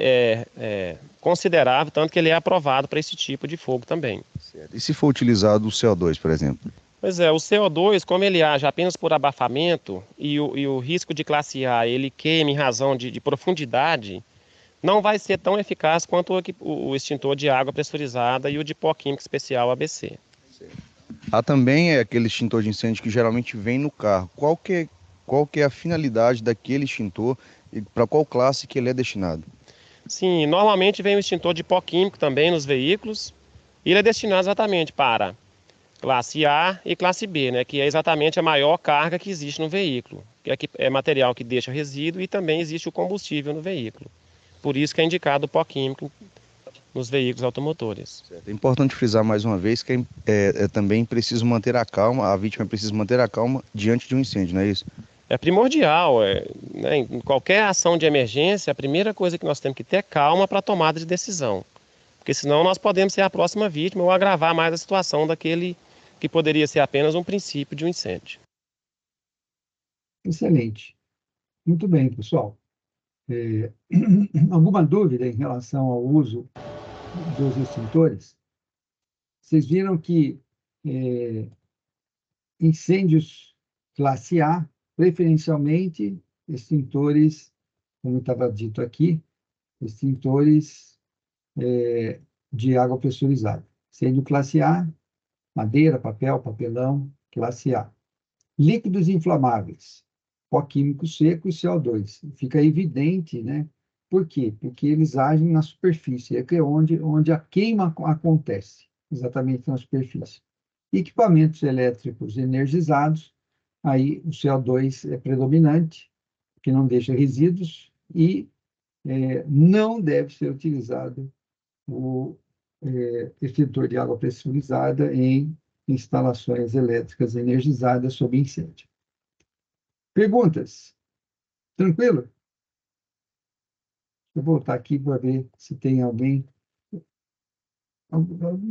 considerável, tanto que ele é aprovado para esse tipo de fogo também. Certo. E se for utilizado o CO2, por exemplo? Pois é, o CO2, como ele age apenas por abafamento e o risco de classe A ele queima em razão de profundidade, não vai ser tão eficaz quanto o extintor de água pressurizada e o de pó químico especial ABC. Há também aquele extintor de incêndio que geralmente vem no carro. Qual que é a finalidade daquele extintor e para qual classe que ele é destinado? Sim, normalmente vem o extintor de pó químico também nos veículos. E ele é destinado exatamente para classe A e classe B, né, que é exatamente a maior carga que existe no veículo. Que é material que deixa resíduo e também existe o combustível no veículo. Por isso que é indicado o pó químico nos veículos automotores. É importante frisar mais uma vez que também preciso manter a calma, a vítima precisa manter a calma diante de um incêndio, não é isso? É primordial, né, em qualquer ação de emergência, a primeira coisa que nós temos que ter é calma para a tomada de decisão. Porque senão nós podemos ser a próxima vítima ou agravar mais a situação daquele que poderia ser apenas um princípio de um incêndio. Excelente. Muito bem, pessoal. Alguma dúvida em relação ao uso dos extintores? Vocês viram que incêndios classe A, preferencialmente extintores, como estava dito aqui, extintores de água pressurizada. Incêndio classe A, madeira, papel, papelão, classe A. Líquidos inflamáveis, pó químico seco e CO2. Fica evidente, né? Por quê? Porque eles agem na superfície, é onde a queima acontece, exatamente na superfície. Equipamentos elétricos energizados, aí o CO2 é predominante, que não deixa resíduos, e não deve ser utilizado o extintor de água pressurizada em instalações elétricas energizadas sob incêndio. Perguntas? Tranquilo? Deixa eu voltar aqui para ver se tem algum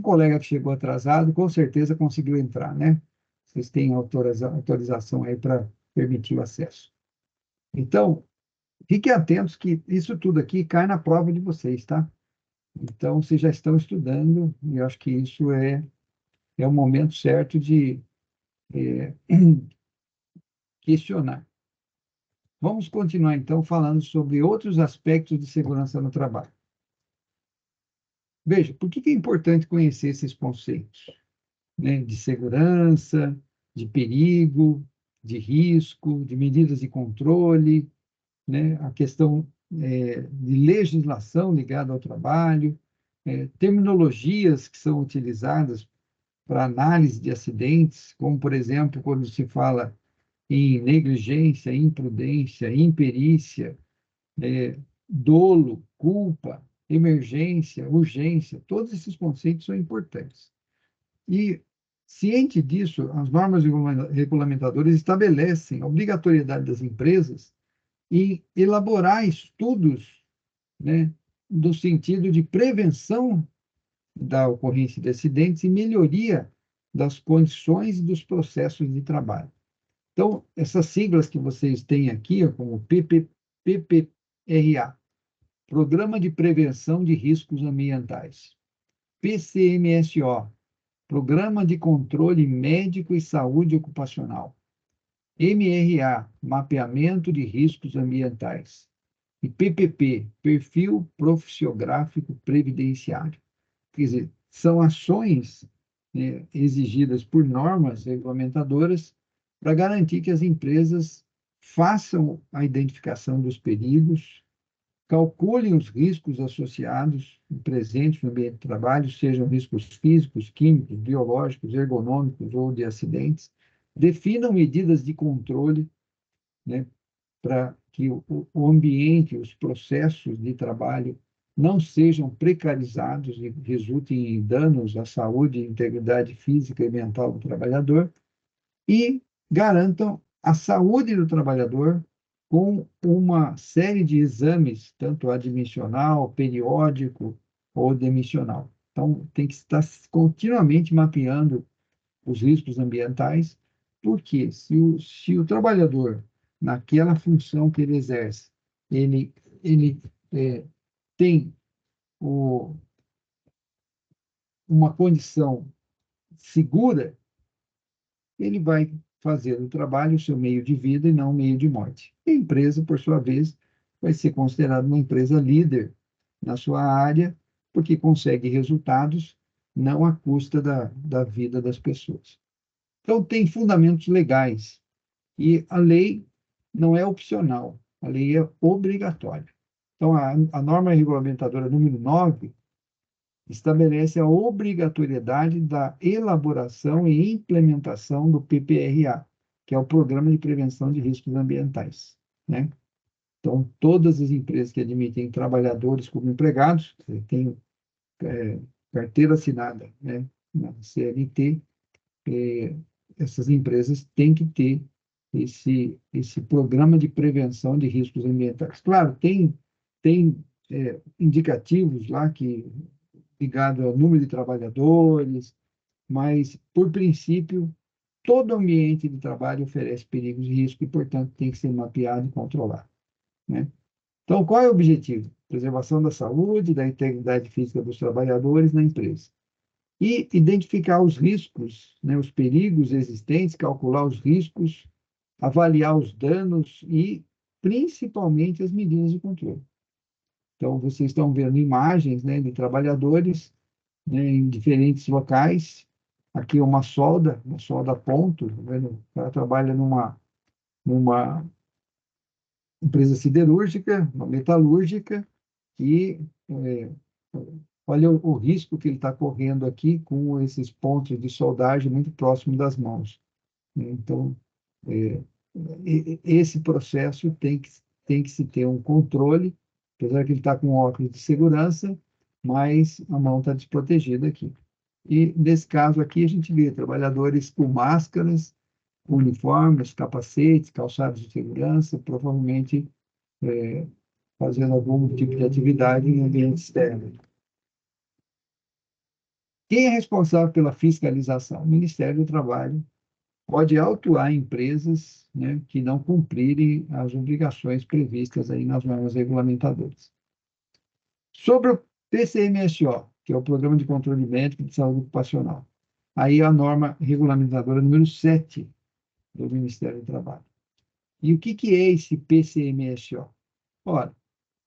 colega que chegou atrasado, com certeza conseguiu entrar, né? Vocês têm autorização aí para permitir o acesso. Então, fiquem atentos que isso tudo aqui cai na prova de vocês, tá? Então, vocês já estão estudando, e eu acho que isso é o momento certo de questionar. Vamos continuar, então, falando sobre outros aspectos de segurança no trabalho. Veja, por que é importante conhecer esses conceitos, né, de segurança, de perigo, de risco, de medidas de controle, né, a questão de legislação ligada ao trabalho, terminologias que são utilizadas para análise de acidentes, como, por exemplo, quando se fala em negligência, imprudência, imperícia, dolo, culpa, emergência, urgência, todos esses conceitos são importantes. E, ciente disso, as normas regulamentadoras estabelecem a obrigatoriedade das empresas em elaborar estudos, né, no sentido de prevenção da ocorrência de acidentes e melhoria das condições e dos processos de trabalho. Então, essas siglas que vocês têm aqui, como PPRA, Programa de Prevenção de Riscos Ambientais, PCMSO, Programa de Controle Médico e Saúde Ocupacional, MRA, Mapeamento de Riscos Ambientais, e PPP, Perfil Profissiográfico Previdenciário. Quer dizer, são ações, né, exigidas por normas regulamentadoras para garantir que as empresas façam a identificação dos perigos, calculem os riscos associados e presentes no ambiente de trabalho, sejam riscos físicos, químicos, biológicos, ergonômicos ou de acidentes, definam medidas de controle, né, para que o ambiente, os processos de trabalho não sejam precarizados e resultem em danos à saúde e integridade física e mental do trabalhador, e garantam a saúde do trabalhador com uma série de exames, tanto admissional, periódico ou demissional. Então, tem que estar continuamente mapeando os riscos ambientais, porque se o trabalhador, naquela função que ele exerce, ele tem uma condição segura, ele vai fazer o trabalho o seu meio de vida e não o meio de morte. E a empresa, por sua vez, vai ser considerada uma empresa líder na sua área, porque consegue resultados não à custa da vida das pessoas. Então, tem fundamentos legais. E a lei não é opcional, a lei é obrigatória. Então, a norma regulamentadora número 9 estabelece a obrigatoriedade da elaboração e implementação do PPRA, que é o Programa de Prevenção de Riscos Ambientais, né? Então, todas as empresas que admitem trabalhadores como empregados, que têm carteira assinada, né, na CLT, essas empresas têm que ter esse programa de prevenção de riscos ambientais. Claro, tem indicativos lá que ligado ao número de trabalhadores, mas, por princípio, todo ambiente de trabalho oferece perigos e riscos e, portanto, tem que ser mapeado e controlado, né? Então, qual é o objetivo? Preservação da saúde, da integridade física dos trabalhadores na empresa. E identificar os riscos, né, os perigos existentes, calcular os riscos, avaliar os danos e, principalmente, as medidas de controle. Então, vocês estão vendo imagens, né, de trabalhadores, né, em diferentes locais. Aqui é uma solda a ponto. Tá vendo? O cara trabalha numa empresa siderúrgica, uma metalúrgica, e olha o risco que ele está correndo aqui com esses pontos de soldagem muito próximo das mãos. Então, esse processo tem que se ter um controle, apesar que ele está com óculos de segurança, mas a mão está desprotegida aqui. E, nesse caso aqui, a gente vê trabalhadores com máscaras, com uniformes, capacetes, calçados de segurança, provavelmente fazendo algum tipo de atividade em ambiente externo. Quem é responsável pela fiscalização? O Ministério do Trabalho pode autuar empresas, né, que não cumprirem as obrigações previstas aí nas normas regulamentadoras. Sobre o PCMSO, que é o Programa de Controle Médico de Saúde Ocupacional, aí a norma regulamentadora número 7 do Ministério do Trabalho. E o que é esse PCMSO? Ora,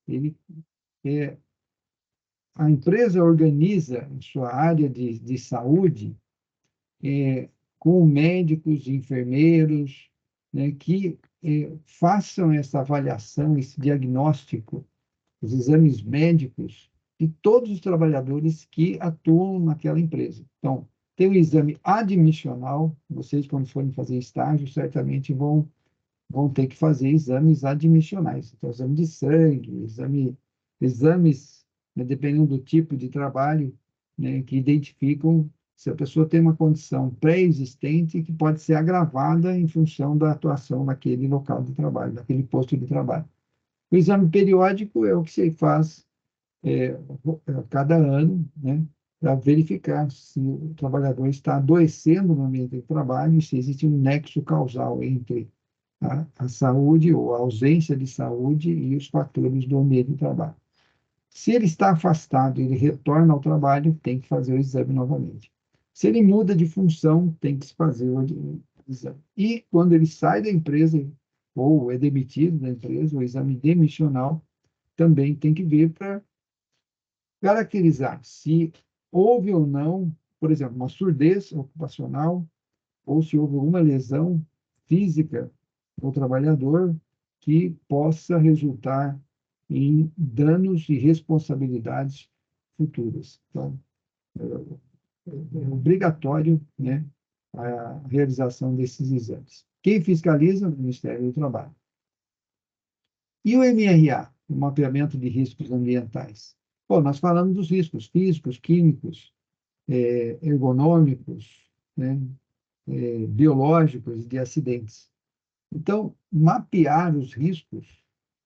ele a empresa organiza sua área de saúde com médicos e enfermeiros, né, que façam essa avaliação, esse diagnóstico, os exames médicos de todos os trabalhadores que atuam naquela empresa. Então, tem o exame admissional, vocês, quando forem fazer estágio, certamente vão ter que fazer exames admissionais. Então, exame de sangue, exames, né, dependendo do tipo de trabalho, né, que identificam se a pessoa tem uma condição pré-existente que pode ser agravada em função da atuação naquele local de trabalho, naquele posto de trabalho. O exame periódico é o que se faz a cada ano, né, para verificar se o trabalhador está adoecendo no ambiente de trabalho e se existe um nexo causal entre a saúde ou a ausência de saúde e os fatores do ambiente de trabalho. Se ele está afastado e ele retorna ao trabalho, tem que fazer o exame novamente. Se ele muda de função, tem que se fazer o exame. E quando ele sai da empresa ou é demitido da empresa, o exame demissional também tem que ver para caracterizar se houve ou não, por exemplo, uma surdez ocupacional ou se houve alguma lesão física do trabalhador que possa resultar em danos e responsabilidades futuras. Então, é obrigatório, né, a realização desses exames. Quem fiscaliza? O Ministério do Trabalho. E o MRA, o mapeamento de riscos ambientais? Bom, nós falamos dos riscos físicos, químicos, ergonômicos, né, biológicos de acidentes. Então, mapear os riscos,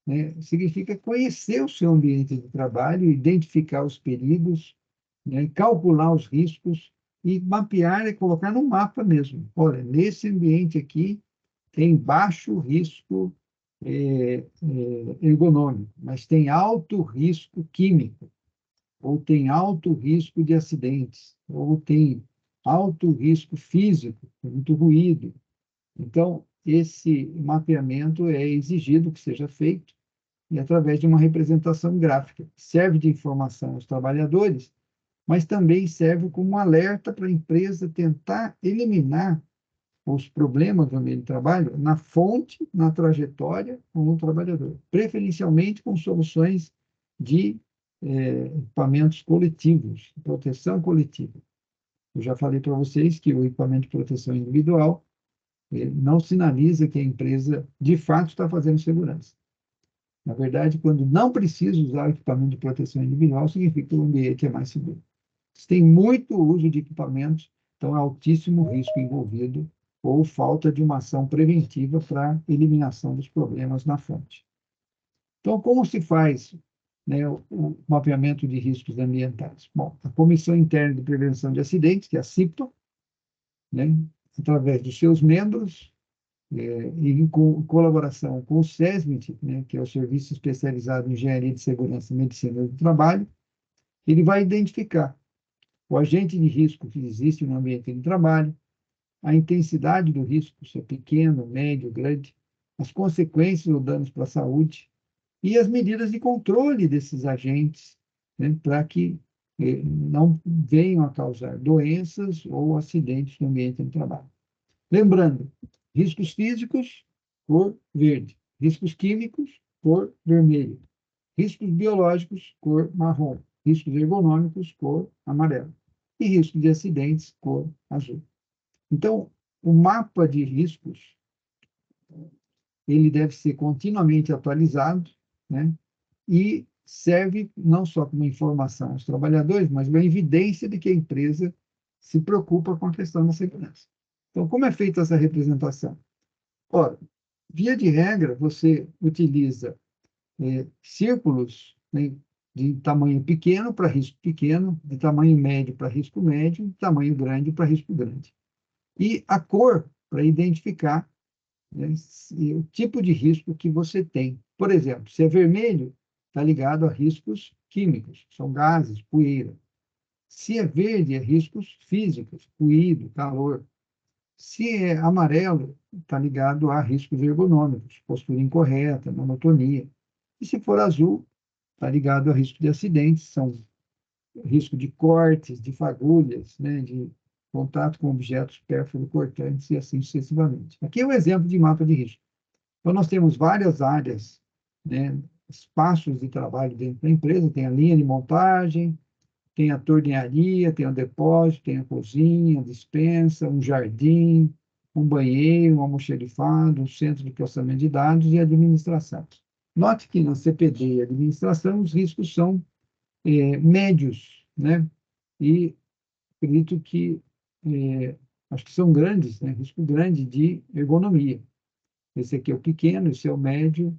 né, significa conhecer o seu ambiente de trabalho, identificar os perigos, né, calcular os riscos e mapear é colocar no mapa mesmo. Olha, nesse ambiente aqui tem baixo risco ergonômico, mas tem alto risco químico, ou tem alto risco de acidentes, ou tem alto risco físico, muito ruído. Então, esse mapeamento é exigido que seja feito e através de uma representação gráfica. Serve de informação aos trabalhadores, mas também serve como um alerta para a empresa tentar eliminar os problemas do ambiente de trabalho na fonte, na trajetória com o trabalhador, preferencialmente com soluções de equipamentos coletivos, proteção coletiva. Eu já falei para vocês que o equipamento de proteção individual não sinaliza que a empresa, de fato, está fazendo segurança. Na verdade, quando não precisa usar o equipamento de proteção individual, significa que o ambiente é mais seguro. Se tem muito uso de equipamentos, então é altíssimo risco envolvido ou falta de uma ação preventiva para eliminação dos problemas na fonte. Então, como se faz, né, o mapeamento de riscos ambientais? Bom, a Comissão Interna de Prevenção de Acidentes, que é a CIPA, né, através dos seus membros, e em colaboração com o SESMIT, né, que é o Serviço Especializado em Engenharia de Segurança e Medicina do Trabalho, ele vai identificar o agente de risco que existe no ambiente de trabalho, a intensidade do risco, se é pequeno, médio, grande, as consequências ou danos para a saúde e as medidas de controle desses agentes, né, para que não venham a causar doenças ou acidentes no ambiente de trabalho. Lembrando, riscos físicos, cor verde. Riscos químicos, cor vermelho. Riscos biológicos, cor marrom. Riscos ergonômicos, cor amarelo. E riscos de acidentes, cor azul. Então, o mapa de riscos, ele deve ser continuamente atualizado, né? E serve não só como informação aos trabalhadores, mas uma evidência de que a empresa se preocupa com a questão da segurança. Então, como é feita essa representação? Ora, via de regra, você utiliza círculos, né, de tamanho pequeno para risco pequeno, de tamanho médio para risco médio, de tamanho grande para risco grande. E a cor para identificar, né, o tipo de risco que você tem. Por exemplo, se é vermelho, está ligado a riscos químicos, são gases, poeira. Se é verde, é riscos físicos, ruído, calor. Se é amarelo, está ligado a riscos ergonômicos, postura incorreta, monotonia. E se for azul, está ligado a risco de acidentes, são risco de cortes, de fagulhas, né, de contato com objetos pérfuro-cortantes e assim sucessivamente. Aqui é um exemplo de mapa de risco. Então, nós temos várias áreas, né, espaços de trabalho dentro da empresa, tem a linha de montagem, tem a tornearia, tem o depósito, tem a cozinha, a despensa, um jardim, um banheiro, um almoxerifado, um centro de processamento de dados e administração. Note que na CPD e administração os riscos são médios, né? E acredito que acho que são grandes, né? Risco grande de ergonomia. Esse aqui é o pequeno, esse é o médio,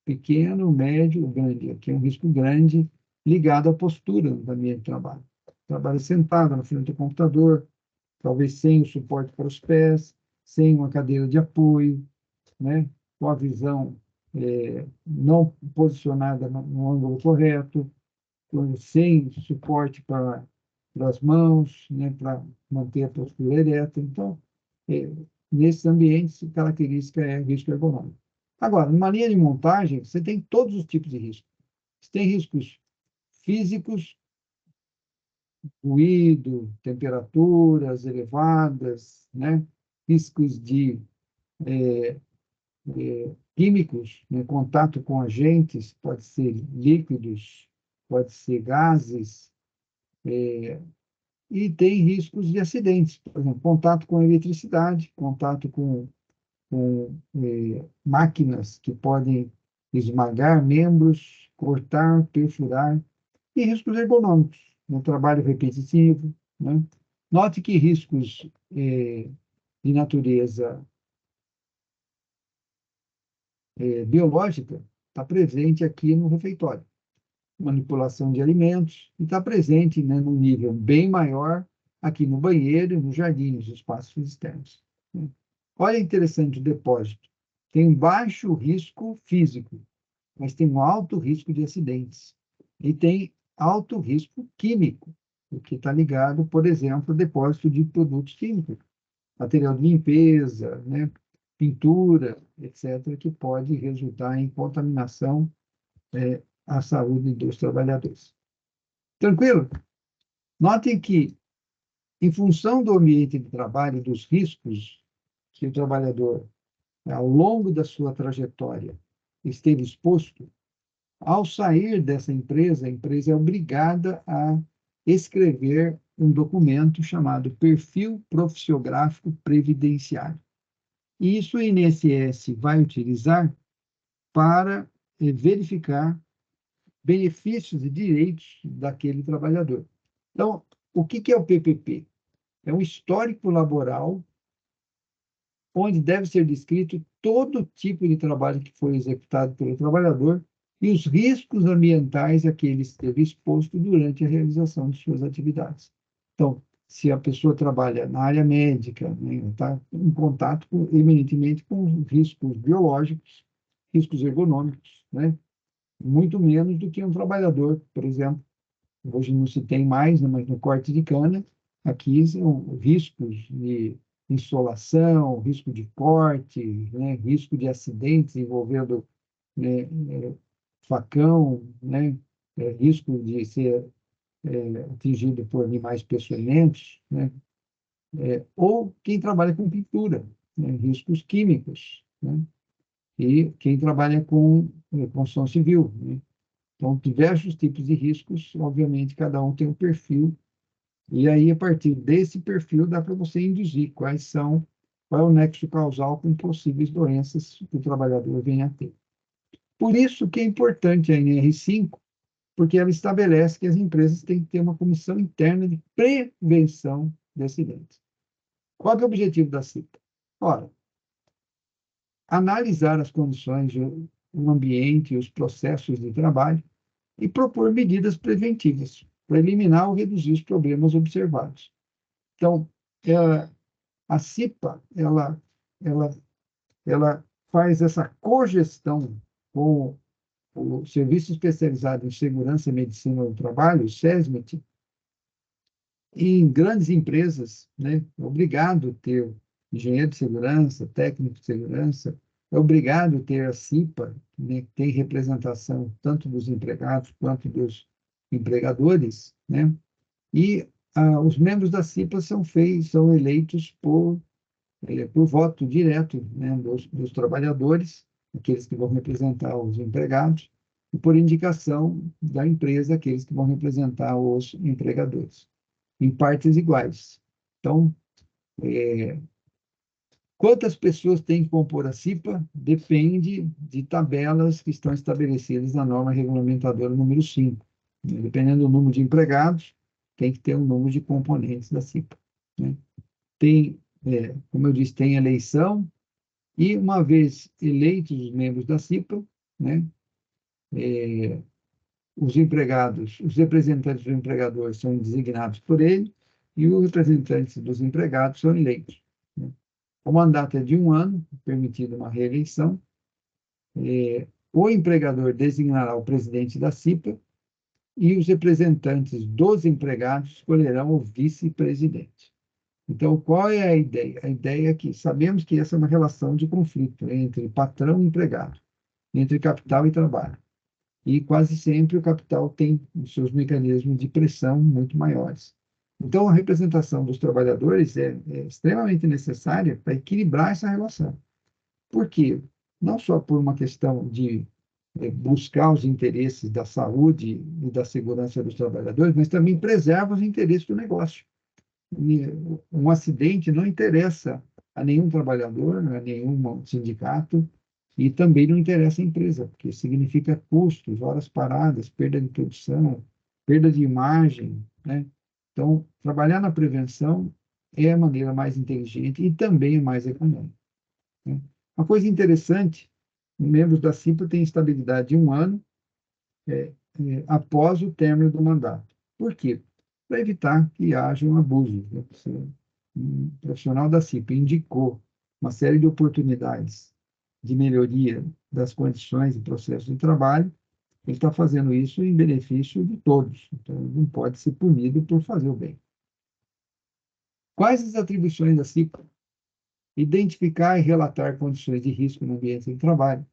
pequeno, médio, grande. Aqui é um risco grande ligado à postura do ambiente de trabalho. Trabalho sentado na frente do computador, talvez sem o suporte para os pés, sem uma cadeira de apoio, né? Com a visão não posicionada no ângulo correto, sem suporte para as mãos, né? Para manter a postura ereta. Então, nesses ambientes, a característica é risco ergonômico. Agora, numa linha de montagem, você tem todos os tipos de riscos. Você tem riscos físicos, ruído, temperaturas elevadas, né? Riscos de químicos, né? Contato com agentes, pode ser líquidos, pode ser gases, e tem riscos de acidentes, por exemplo, contato com eletricidade, contato com máquinas que podem esmagar membros, cortar, perfurar, e riscos ergonômicos, no trabalho repetitivo, né? Note que riscos de natureza biológica está presente aqui no refeitório. Manipulação de alimentos, e está presente, né, num nível bem maior aqui no banheiro e no jardim, nos espaços externos, né? Olha, interessante o depósito. Tem um baixo risco físico, mas tem um alto risco de acidentes. E tem alto risco químico, o que está ligado, por exemplo, ao depósito de produtos químicos, material de limpeza, né, pintura, etc., que pode resultar em contaminação à saúde dos trabalhadores. Tranquilo? Notem que, em função do ambiente de trabalho e dos riscos que o trabalhador, ao longo da sua trajetória, esteve exposto, ao sair dessa empresa, a empresa é obrigada a escrever um documento chamado Perfil Profissiográfico Previdenciário. E isso o INSS vai utilizar para verificar benefícios e direitos daquele trabalhador. Então, o que é o PPP? É um histórico laboral onde deve ser descrito todo tipo de trabalho que foi executado pelo trabalhador e os riscos ambientais a que ele esteve exposto durante a realização de suas atividades. Então, se a pessoa trabalha na área médica, né, está em contato eminentemente com riscos biológicos, riscos ergonômicos, né, muito menos do que um trabalhador, por exemplo. Hoje não se tem mais, né, mas no corte de cana, aqui são riscos de insolação, risco de corte, né, risco de acidentes envolvendo, né, facão, né, risco de ser atingido por animais peçonhentos, né, ou quem trabalha com pintura, né, riscos químicos, né, e quem trabalha com construção civil, né. Então, diversos tipos de riscos, obviamente, cada um tem um perfil, e aí, a partir desse perfil, dá para você induzir qual é o nexo causal com possíveis doenças que o trabalhador venha a ter. Por isso que é importante a NR5, porque ela estabelece que as empresas têm que ter uma comissão interna de prevenção de acidentes. Qual que é o objetivo da CIPA? Ora, analisar as condições, o ambiente e os processos de trabalho e propor medidas preventivas para eliminar ou reduzir os problemas observados. Então, a CIPA, ela faz essa cogestão com o Serviço Especializado em Segurança e Medicina do Trabalho, o SESMIT, em grandes empresas, né, é obrigado ter engenheiro de segurança, técnico de segurança, é obrigado ter a CIPA, né, que tem representação tanto dos empregados quanto dos empregadores, né, e os membros da CIPA são eleitos por voto direto, né, dos trabalhadores, aqueles que vão representar os empregados, e por indicação da empresa, aqueles que vão representar os empregadores, em partes iguais. Então, quantas pessoas tem que compor a CIPA depende de tabelas que estão estabelecidas na norma regulamentadora número 5. Dependendo do número de empregados, tem que ter um número de componentes da CIPA, né? Tem, como eu disse, tem eleição, e uma vez eleitos os membros da CIPA, né, os empregados, os representantes do empregador são designados por ele, e os representantes dos empregados são eleitos, né? O mandato é de 1 ano, permitida uma reeleição. O empregador designará o presidente da CIPA e os representantes dos empregados escolherão o vice-presidente. Então, qual é a ideia? A ideia é que sabemos que essa é uma relação de conflito entre patrão e empregado, entre capital e trabalho. E quase sempre o capital tem os seus mecanismos de pressão muito maiores. Então, a representação dos trabalhadores é extremamente necessária para equilibrar essa relação. Por quê? Não só por uma questão de buscar os interesses da saúde e da segurança dos trabalhadores, mas também preserva os interesses do negócio. Um acidente não interessa a nenhum trabalhador, a nenhum sindicato, e também não interessa a empresa, porque significa custos, horas paradas, perda de produção, perda de imagem, né? Então, trabalhar na prevenção é a maneira mais inteligente e também é mais econômica, né? Uma coisa interessante, membros da CIPA têm estabilidade de 1 ano após o término do mandato. Por quê? Para evitar que haja um abuso, né? Um profissional da CIPA indicou uma série de oportunidades de melhoria das condições e processos de trabalho, ele está fazendo isso em benefício de todos. Então, ele não pode ser punido por fazer o bem. Quais as atribuições da CIPA? Identificar e relatar condições de risco no ambiente de trabalho,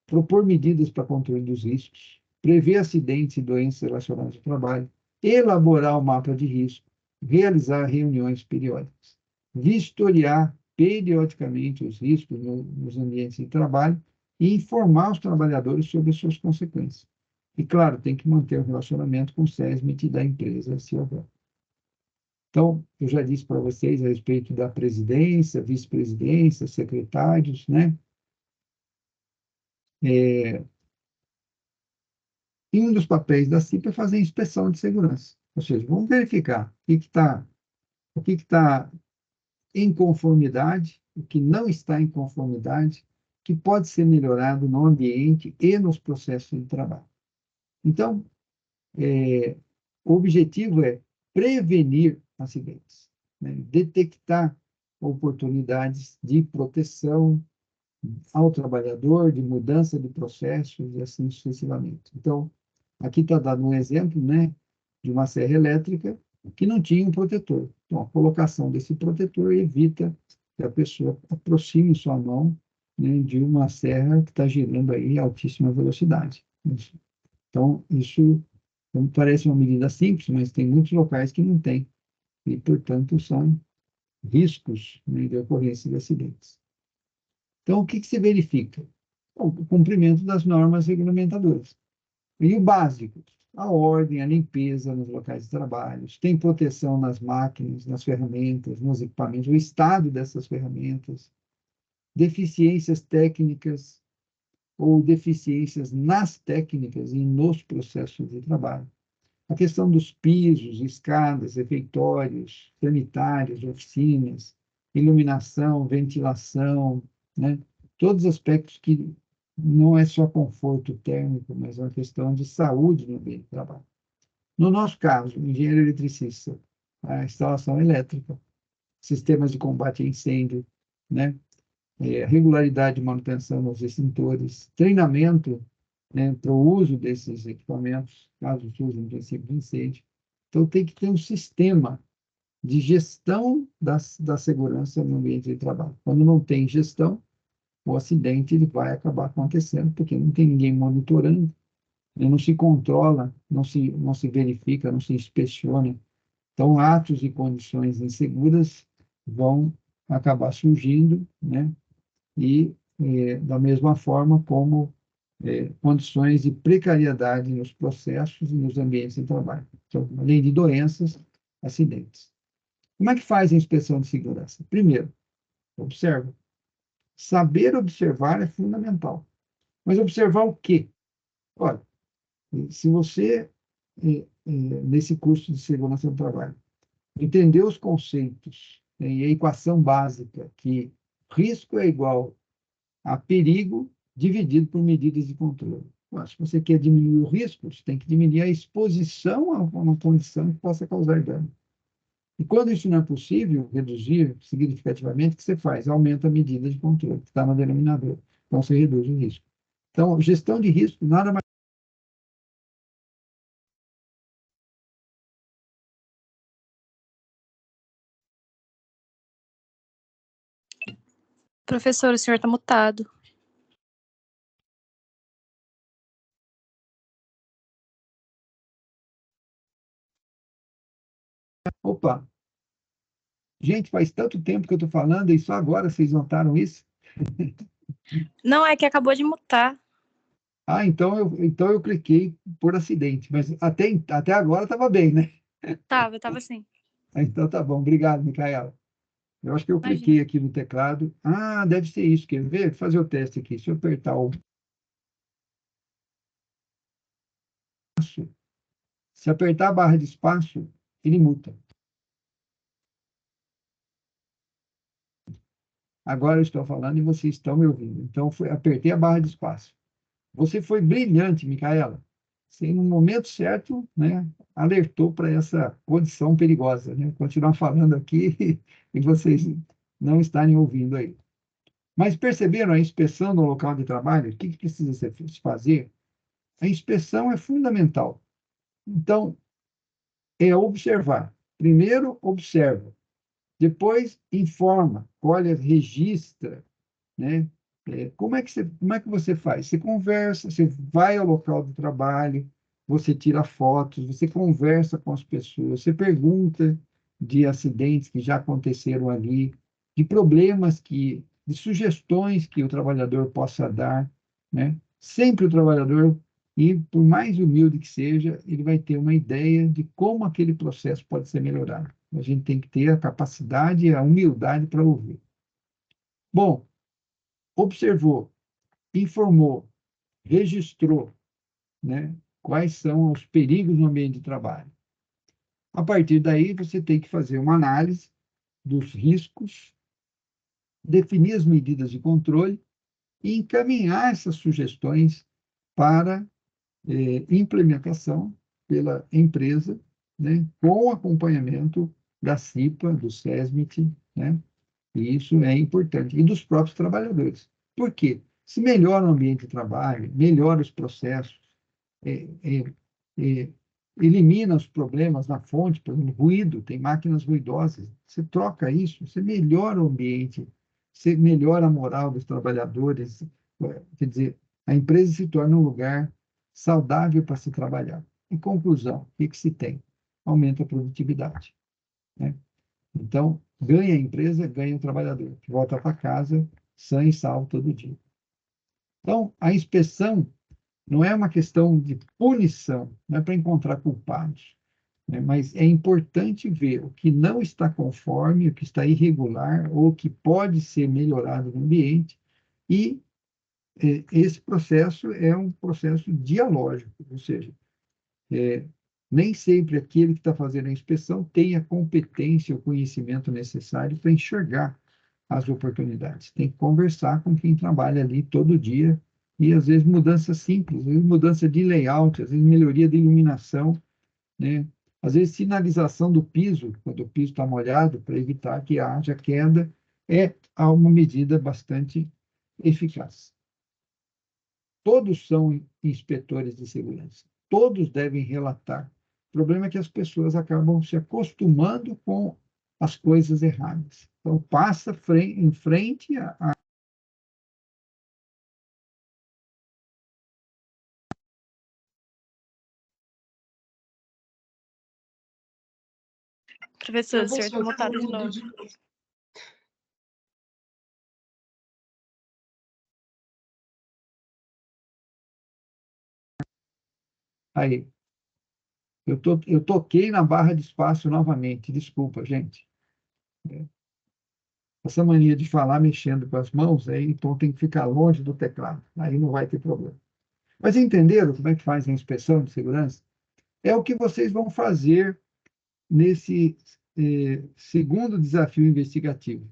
propor medidas para controle dos riscos, prever acidentes e doenças relacionadas ao trabalho, elaborar o mapa de risco, realizar reuniões periódicas, vistoriar periodicamente os riscos nos ambientes de trabalho e informar os trabalhadores sobre as suas consequências. E, claro, tem que manter o relacionamento com o SESMIT da empresa, se houver. Então, eu já disse para vocês a respeito da presidência, vice-presidência, secretários, né? E um dos papéis da CIPA é fazer inspeção de segurança. Ou seja, vamos verificar o que está em conformidade, o que não está em conformidade, que pode ser melhorado no ambiente e nos processos de trabalho. Então, o objetivo é prevenir acidentes, né? Detectar oportunidades de proteção ao trabalhador, de mudança de processos e assim sucessivamente. Então, aqui está dando um exemplo, né, de uma serra elétrica que não tinha um protetor. Então, a colocação desse protetor evita que a pessoa aproxime sua mão, né, de uma serra que está girando aí a altíssima velocidade. Então, isso parece uma medida simples, mas tem muitos locais que não tem. E, portanto, são riscos, né, de ocorrência de acidentes. Então, o que se verifica? O cumprimento das normas regulamentadoras. E o básico, a ordem, a limpeza nos locais de trabalho, tem proteção nas máquinas, nas ferramentas, nos equipamentos, o estado dessas ferramentas, deficiências técnicas, ou deficiências nas técnicas e nos processos de trabalho. A questão dos pisos, escadas, refeitórios, sanitários, oficinas, iluminação, ventilação, né? Todos aspectos que não é só conforto térmico, mas é uma questão de saúde no ambiente de trabalho. No nosso caso, engenheiro eletricista, a instalação elétrica, sistemas de combate a incêndio, né? Regularidade de manutenção nos extintores, treinamento, né, para o uso desses equipamentos, caso surja um princípio de incêndio. Então, tem que ter um sistema de gestão da segurança no ambiente de trabalho. Quando não tem gestão, o acidente ele vai acabar acontecendo, porque não tem ninguém monitorando, né, não se controla, não se verifica, não se inspeciona. Então, atos e condições inseguras vão acabar surgindo, né? E, da mesma forma como condições de precariedade nos processos e nos ambientes de trabalho. Então, além de doenças, acidentes. Como é que faz a inspeção de segurança? Primeiro, observa. Saber observar é fundamental. Mas observar o quê? Olha, se você, nesse curso de segurança do trabalho, entender os conceitos, né, e a equação básica, que risco é igual a perigo dividido por medidas de controle. Se você quer diminuir o risco, você tem que diminuir a exposição a uma condição que possa causar dano. E quando isso não é possível, reduzir significativamente, o que você faz? Aumenta a medida de controle, que está no denominador. Então, você reduz o risco. Então, gestão de risco, nada mais. Professor, o senhor está mutado. Opa! Gente, faz tanto tempo que eu estou falando e só agora vocês notaram isso? Não, é que acabou de mutar. Ah, então eu cliquei por acidente, mas até agora estava bem, né? Tava assim. Então tá bom, obrigado, Micaela. Eu acho que eu Imagina. cliquei aqui no teclado. Ah, deve ser isso. Quer ver? Vou fazer o teste aqui. Se eu apertar o. Se apertar a barra de espaço, ele muta. Agora eu estou falando e vocês estão me ouvindo. Então, apertei a barra de espaço. Você foi brilhante, Micaela. Você, no momento certo, né, alertou para essa condição perigosa. Né? Vou continuar falando aqui e vocês não estarem ouvindo aí. Mas perceberam a inspeção no local de trabalho? O que precisa se fazer? A inspeção é fundamental. Então, é observar. Primeiro, observa. Depois, informa, olha, registra, né? Como é que você faz? Você conversa, você vai ao local do trabalho, você tira fotos, você conversa com as pessoas, você pergunta de acidentes que já aconteceram ali, de problemas de sugestões que o trabalhador possa dar, né? Sempre o trabalhador, e por mais humilde que seja, ele vai ter uma ideia de como aquele processo pode ser melhorado. A gente tem que ter a capacidade e a humildade para ouvir. Bom, observou, informou, registrou, né, quais são os perigos no ambiente de trabalho. A partir daí, você tem que fazer uma análise dos riscos, definir as medidas de controle e encaminhar essas sugestões para implementação pela empresa, né, com acompanhamento da CIPA, do SESMIT, né, e isso é importante, e dos próprios trabalhadores. Por quê? Se melhora o ambiente de trabalho, melhora os processos, é, é, é, elimina os problemas na fonte, por exemplo, ruído, tem máquinas ruidosas. Você troca isso, você melhora o ambiente, você melhora a moral dos trabalhadores. Quer dizer, a empresa se torna um lugar saudável para se trabalhar. Em conclusão, o que se tem? Aumenta a produtividade, né? Então, ganha a empresa, ganha o trabalhador, que volta para casa sã e salvo todo dia. Então, a inspeção não é uma questão de punição, não é para encontrar culpados, né? Mas é importante ver o que não está conforme, o que está irregular ou o que pode ser melhorado no ambiente e esse processo é um processo dialógico, ou seja, nem sempre aquele que está fazendo a inspeção tem a competência, o conhecimento necessário para enxergar as oportunidades. Tem que conversar com quem trabalha ali todo dia e, às vezes, mudança simples, às vezes, mudança de layout, às vezes, melhoria de iluminação, né? Às vezes, sinalização do piso, quando o piso está molhado, para evitar que haja queda, é uma medida bastante eficaz. Todos são inspetores de segurança, todos devem relatar. O problema é que as pessoas acabam se acostumando com as coisas erradas. Então, passa em frente a Professor, o senhor está mutado de novo. Aí, eu toquei na barra de espaço novamente, desculpa, gente. Essa mania de falar mexendo com as mãos, aí, então tem que ficar longe do teclado, aí não vai ter problema. Mas entenderam como é que faz a inspeção de segurança? É o que vocês vão fazer nesse segundo desafio investigativo.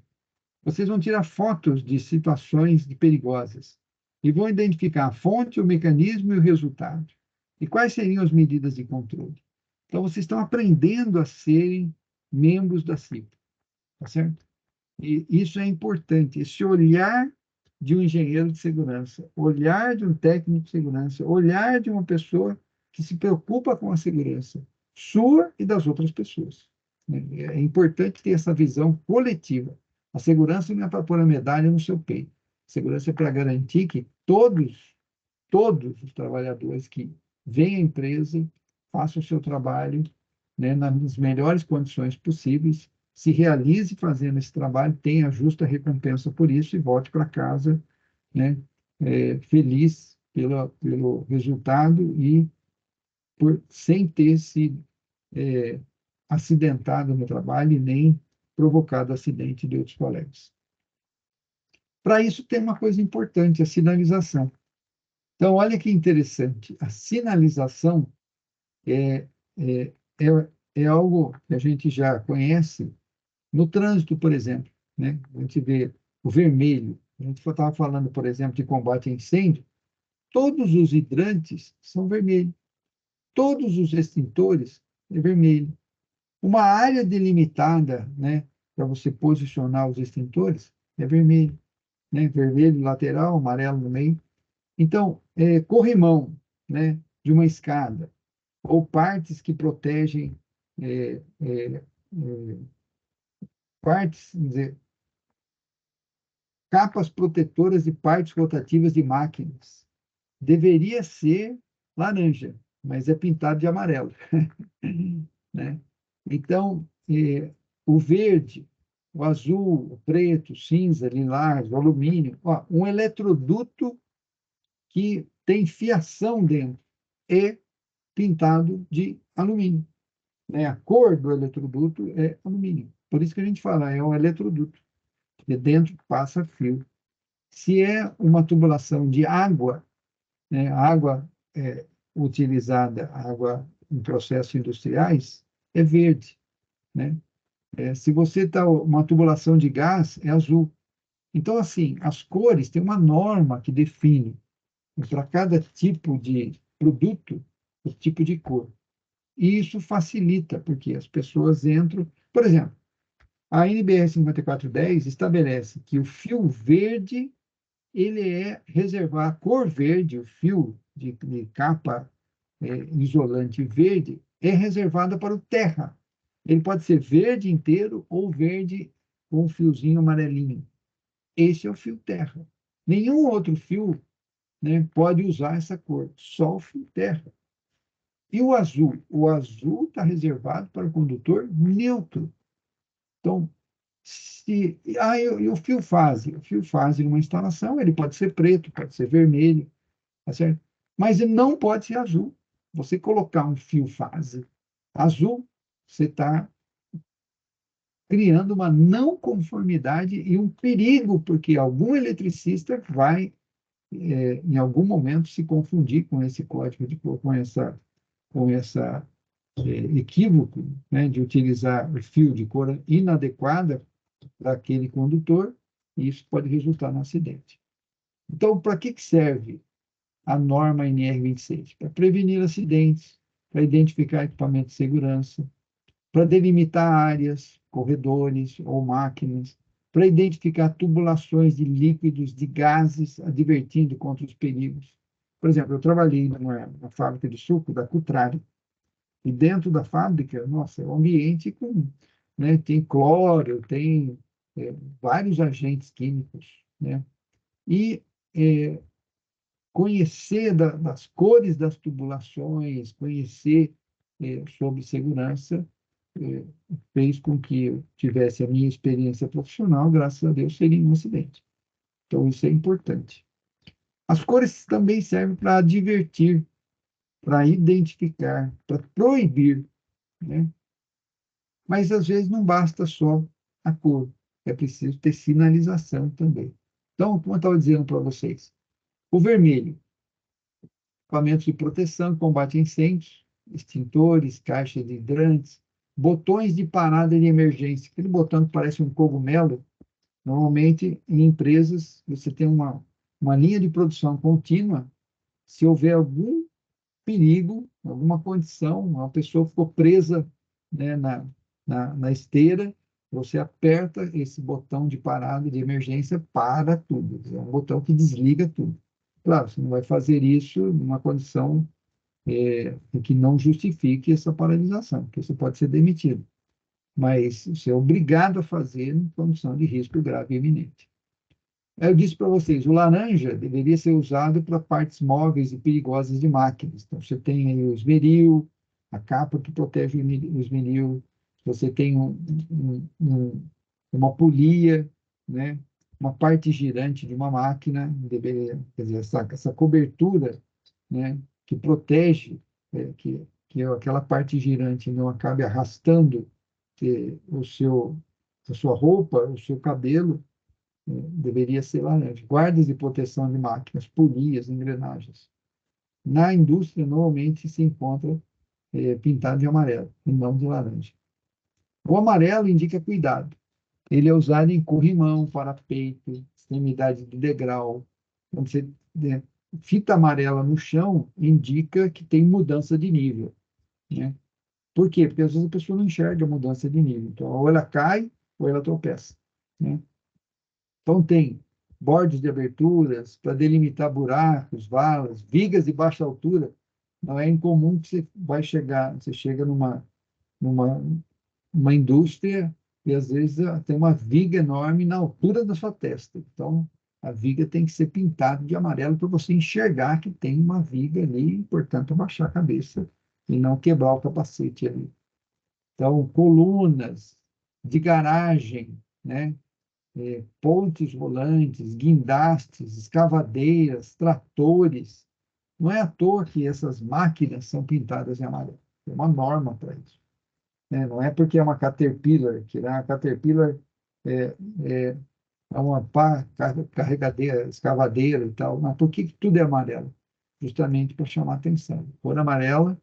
Vocês vão tirar fotos de situações perigosas e vão identificar a fonte, o mecanismo e o resultado. E quais seriam as medidas de controle? Então, vocês estão aprendendo a serem membros da CIP, tá certo? E isso é importante, esse olhar de um engenheiro de segurança, olhar de um técnico de segurança, olhar de uma pessoa que se preocupa com a segurança sua e das outras pessoas, né? É importante ter essa visão coletiva. A segurança não é para pôr a medalha no seu peito. A segurança é para garantir que todos os trabalhadores que vêm à empresa façam o seu trabalho, né, nas melhores condições possíveis, se realize fazendo esse trabalho, tenha justa recompensa por isso e volte para casa, né, feliz pelo resultado e sem ter se acidentado no trabalho e nem provocado acidente de outros colegas. Para isso tem uma coisa importante, a sinalização. Então, olha que interessante, a sinalização é, é, é algo que a gente já conhece no trânsito, por exemplo, né? A gente vê o vermelho. A gente estava falando, por exemplo, de combate a incêndio. Todos os hidrantes são vermelhos. Todos os extintores é vermelho. Uma área delimitada, né, para você posicionar os extintores é vermelho, né? Vermelho lateral, amarelo no meio. Então, corrimão, né, de uma escada ou partes que protegem é, é, é, partes, vamos dizer, capas protetoras de partes rotativas de máquinas. Deveria ser laranja, mas é pintado de amarelo. Né? Então, o verde, o azul, o preto, o cinza, lilás, o alumínio, ó, um eletroduto que tem fiação dentro é pintado de alumínio, né? A cor do eletroduto é alumínio. Por isso que a gente fala, é um eletroduto, porque dentro passa fio. Se é uma tubulação de água, né, água utilizada, água em processos industriais, é verde, né? Se você está uma tubulação de gás, é azul. Então, assim, as cores, tem uma norma que define para cada tipo de produto o tipo de cor. E isso facilita, porque as pessoas entram. Por exemplo, a NBR 5410 estabelece que o fio verde ele é reservar a cor verde, o fio de capa isolante verde, é reservada para o terra. Ele pode ser verde inteiro ou verde com um fiozinho amarelinho. Esse é o fio terra. Nenhum outro fio, né, pode usar essa cor, só o fio terra. E o azul? O azul está reservado para o condutor neutro. Então, e o fio fase? O fio fase numa instalação, ele pode ser preto, pode ser vermelho, tá certo? Mas ele não pode ser azul. Você colocar um fio fase azul, você está criando uma não conformidade e um perigo, porque algum eletricista vai em algum momento, se confundir com esse código de cor, com essa equívoco, né, de utilizar o fio de cor inadequada para aquele condutor, e isso pode resultar no acidente. Então, para que serve a norma NR26? Para prevenir acidentes, para identificar equipamentos de segurança, para delimitar áreas, corredores ou máquinas, para identificar tubulações de líquidos, de gases, advertindo contra os perigos. Por exemplo, eu trabalhei numa fábrica de suco da Cutrari, e dentro da fábrica, nossa, é um ambiente com, né, tem cloro, tem vários agentes químicos, né? E conhecer das cores das tubulações, conhecer sobre segurança, eh, fez com que eu tivesse a minha experiência profissional, graças a Deus, sem nenhum acidente. Então, isso é importante. As cores também servem para advertir, para identificar, para proibir, né? Mas, às vezes, não basta só a cor, é preciso ter sinalização também. Então, como eu estava dizendo para vocês, o vermelho, equipamentos de proteção, combate a incêndios, extintores, caixas de hidrantes, botões de parada de emergência. Aquele botão que parece um cogumelo, normalmente em empresas você tem uma linha de produção contínua. Se houver algum perigo, alguma condição, uma pessoa ficou presa, né, na esteira, você aperta esse botão de parada de emergência para tudo. É um botão que desliga tudo. Claro, você não vai fazer isso numa condição em que não justifique essa paralisação, porque você pode ser demitido. Mas você é obrigado a fazer em condição de risco grave e iminente. Eu disse para vocês, o laranja deveria ser usado para partes móveis e perigosas de máquinas. Então, você tem aí o esmeril, a capa que protege o esmeril, você tem uma polia, né? Uma parte girante de uma máquina, deveria, quer dizer, essa cobertura, né? Que protege, que aquela parte girante não acabe arrastando a sua roupa, o seu cabelo, deveria ser laranja. Guardas de proteção de máquinas, polias, engrenagens. Na indústria, normalmente se encontra pintado de amarelo, e não de laranja. O amarelo indica cuidado. Ele é usado em corrimão, parapeito, extremidade de degrau. Quando você fita amarela no chão, indica que tem mudança de nível, né? Por quê? Porque às vezes a pessoa não enxerga a mudança de nível. Então, ou ela cai, ou ela tropeça, né? Então, tem bordes de aberturas para delimitar buracos, valas, vigas de baixa altura. Não é incomum que você chega numa indústria e, às vezes, tem uma viga enorme na altura da sua testa. Então, a viga tem que ser pintada de amarelo para você enxergar que tem uma viga ali, e, portanto, abaixar a cabeça e não quebrar o capacete ali. Então, colunas de garagem, né? Pontes rolantes, guindastes, escavadeiras, tratores. Não é à toa que essas máquinas são pintadas em amarelo. Tem uma norma para isso, né? Não é porque é uma Caterpillar, que a Caterpillar é, é, é uma pá carregadeira, escavadeira e tal. Mas por que tudo é amarelo? Justamente para chamar atenção. A cor amarela,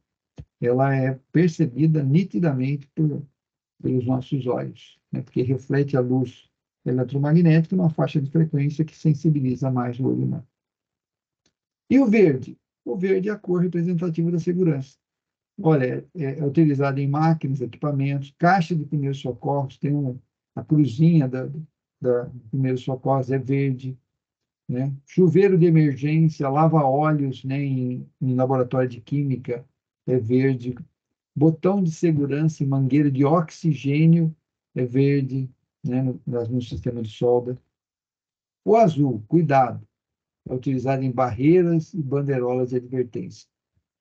ela é percebida nitidamente pelos nossos olhos, né? Porque reflete a luz eletromagnética numa faixa de frequência que sensibiliza mais o olho humano. E o verde? O verde é a cor representativa da segurança. Olha, é utilizado em máquinas, equipamentos, caixa de primeiros socorros, tem a cruzinha da primeiros socorros é verde, né? Chuveiro de emergência, lava-óleos, né, em laboratório de química é verde. Botão de segurança e mangueira de oxigênio é verde, né, no sistema de solda. O azul, cuidado, é utilizado em barreiras e bandeirolas de advertência.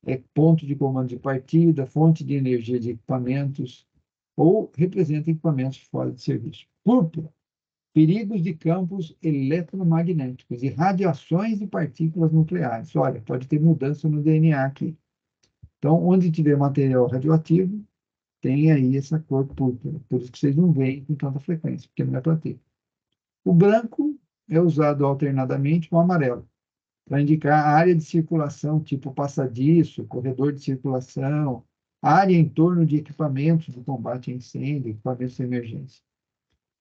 É ponto de comando de partida, fonte de energia de equipamentos ou representa equipamentos fora de serviço. Púrpura, perigos de campos eletromagnéticos e radiações de partículas nucleares. Olha, pode ter mudança no DNA aqui. Então, onde tiver material radioativo, tem aí essa cor púrpura. Por isso que vocês não veem com tanta frequência, porque não é para ter. O branco é usado alternadamente com o amarelo. para indicar área de circulação, tipo passadiço, corredor de circulação, área em torno de equipamentos de combate a incêndio, equipamentos de emergência.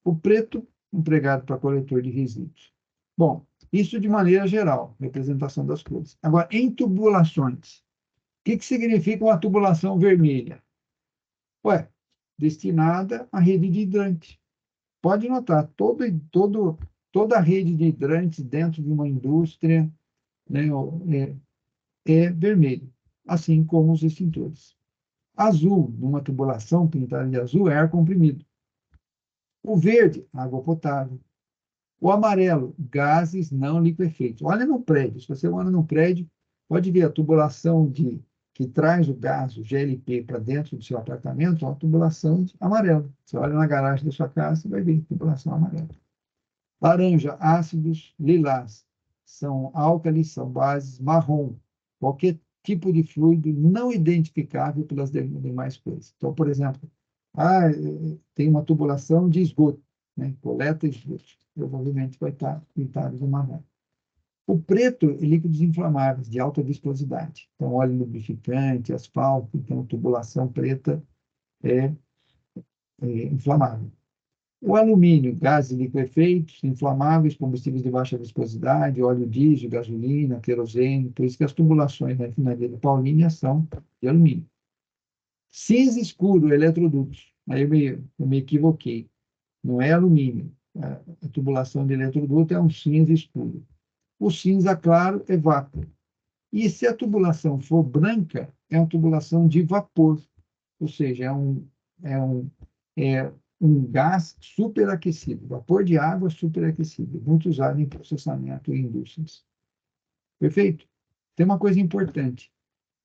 O preto, empregado para coletor de resíduos. Bom, isso de maneira geral, representação das cores. Agora, em tubulações, o que significa uma tubulação vermelha? Ué, destinada à rede de hidrante. Pode notar, toda a rede de hidrantes dentro de uma indústria, né, é vermelho, assim como os extintores. Azul, numa tubulação pintada de azul, é ar comprimido. O verde, água potável. O amarelo, gases não liquefeitos. Olha no prédio, se você olha no prédio, pode ver a tubulação que traz o gás, o GLP, para dentro do seu apartamento, uma tubulação amarela. Você olha na garagem da sua casa, você vai ver tubulação amarela. Laranja, ácidos, lilás, são álcalis, são bases, marrom, qualquer tipo de fluido não identificável pelas demais cores. Então, por exemplo, tem uma tubulação de esgoto, né? Coleta de esgoto, provavelmente vai estar pintado de marrom. O preto é líquidos inflamáveis de alta viscosidade. Então, óleo lubrificante, asfalto, então tubulação preta é inflamável. O alumínio, gases liquefeitos, inflamáveis, combustíveis de baixa viscosidade, óleo diesel, gasolina, querosene, por isso que as tubulações na refinaria da Paulínia são de alumínio. Cinza escuro, eletrodutos. Aí eu me equivoquei. Não é alumínio. A tubulação de eletroduto é um cinza escuro. O cinza claro é vácuo. E se a tubulação for branca, é uma tubulação de vapor. Ou seja, é um gás superaquecido, vapor de água superaquecido, muito usado em processamento em indústrias. Perfeito? Tem uma coisa importante.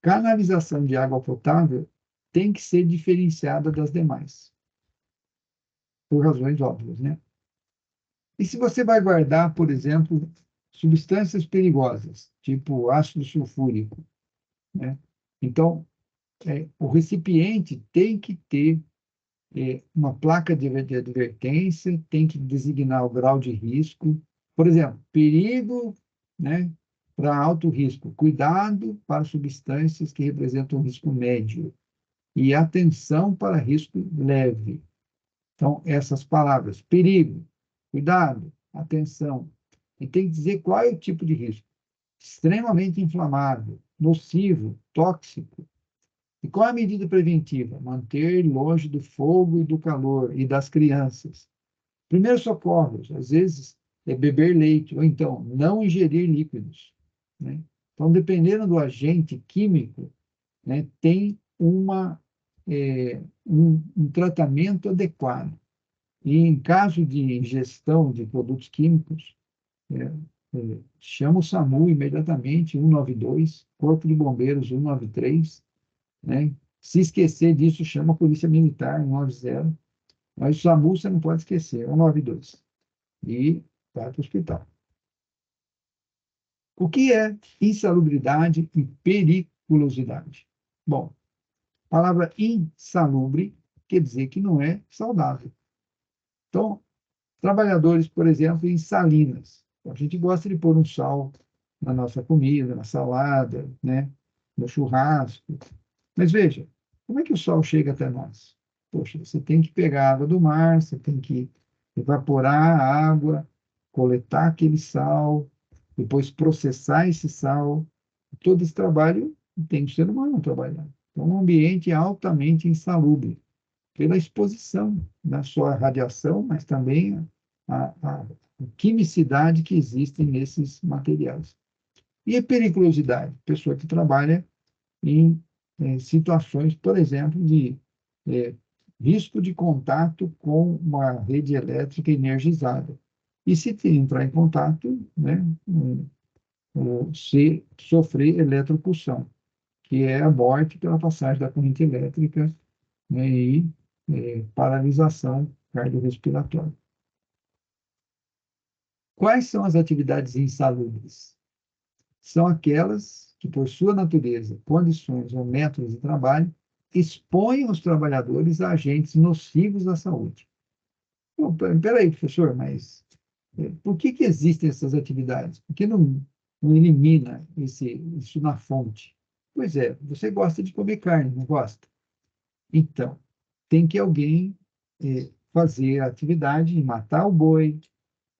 Canalização de água potável tem que ser diferenciada das demais, por razões óbvias, né? E se você vai guardar, por exemplo, substâncias perigosas, tipo ácido sulfúrico, né? Então, o recipiente tem que ter uma placa de advertência, tem que designar o grau de risco. Por exemplo, perigo, né, para alto risco, cuidado para substâncias que representam risco médio e atenção para risco leve. Então, essas palavras, perigo, cuidado, atenção, e tem que dizer qual é o tipo de risco. Extremamente inflamável, nocivo, tóxico. E qual é a medida preventiva? Manter longe do fogo e do calor e das crianças. Primeiros socorros, às vezes, é beber leite, ou então, não ingerir líquidos, né? Então, dependendo do agente químico, né, tem um tratamento adequado. E em caso de ingestão de produtos químicos, chama o SAMU imediatamente, 192, Corpo de Bombeiros 193, né? Se esquecer disso, chama a Polícia Militar 190, mas o SAMU você não pode esquecer, 192. E vai para o hospital. O que é insalubridade e periculosidade? Bom, a palavra insalubre quer dizer que não é saudável. Então, trabalhadores, por exemplo, em salinas. A gente gosta de pôr um sal na nossa comida, na salada, né? No churrasco. Mas veja, como é que o sal chega até nós? Poxa, você tem que pegar a água do mar, você tem que evaporar a água, coletar aquele sal, depois processar esse sal. Todo esse trabalho tem o ser humano trabalhando. Então, um ambiente altamente insalubre, pela exposição da sua radiação, mas também a quimicidade que existe nesses materiais. E a periculosidade? Pessoa que trabalha em situações, por exemplo, de risco de contato com uma rede elétrica energizada. E se entrar em contato, né, se sofrer eletrocução, que é a morte pela passagem da corrente elétrica, né, e paralisação cardiorrespiratória. Quais são as atividades insalubres? São aquelas que, por sua natureza, condições ou métodos de trabalho, expõem os trabalhadores a agentes nocivos à saúde. Espera aí, professor, mas por que existem essas atividades? Por que não não elimina isso na fonte. Pois é, você gosta de comer carne, não gosta? Então, tem que alguém fazer a atividade de matar o boi,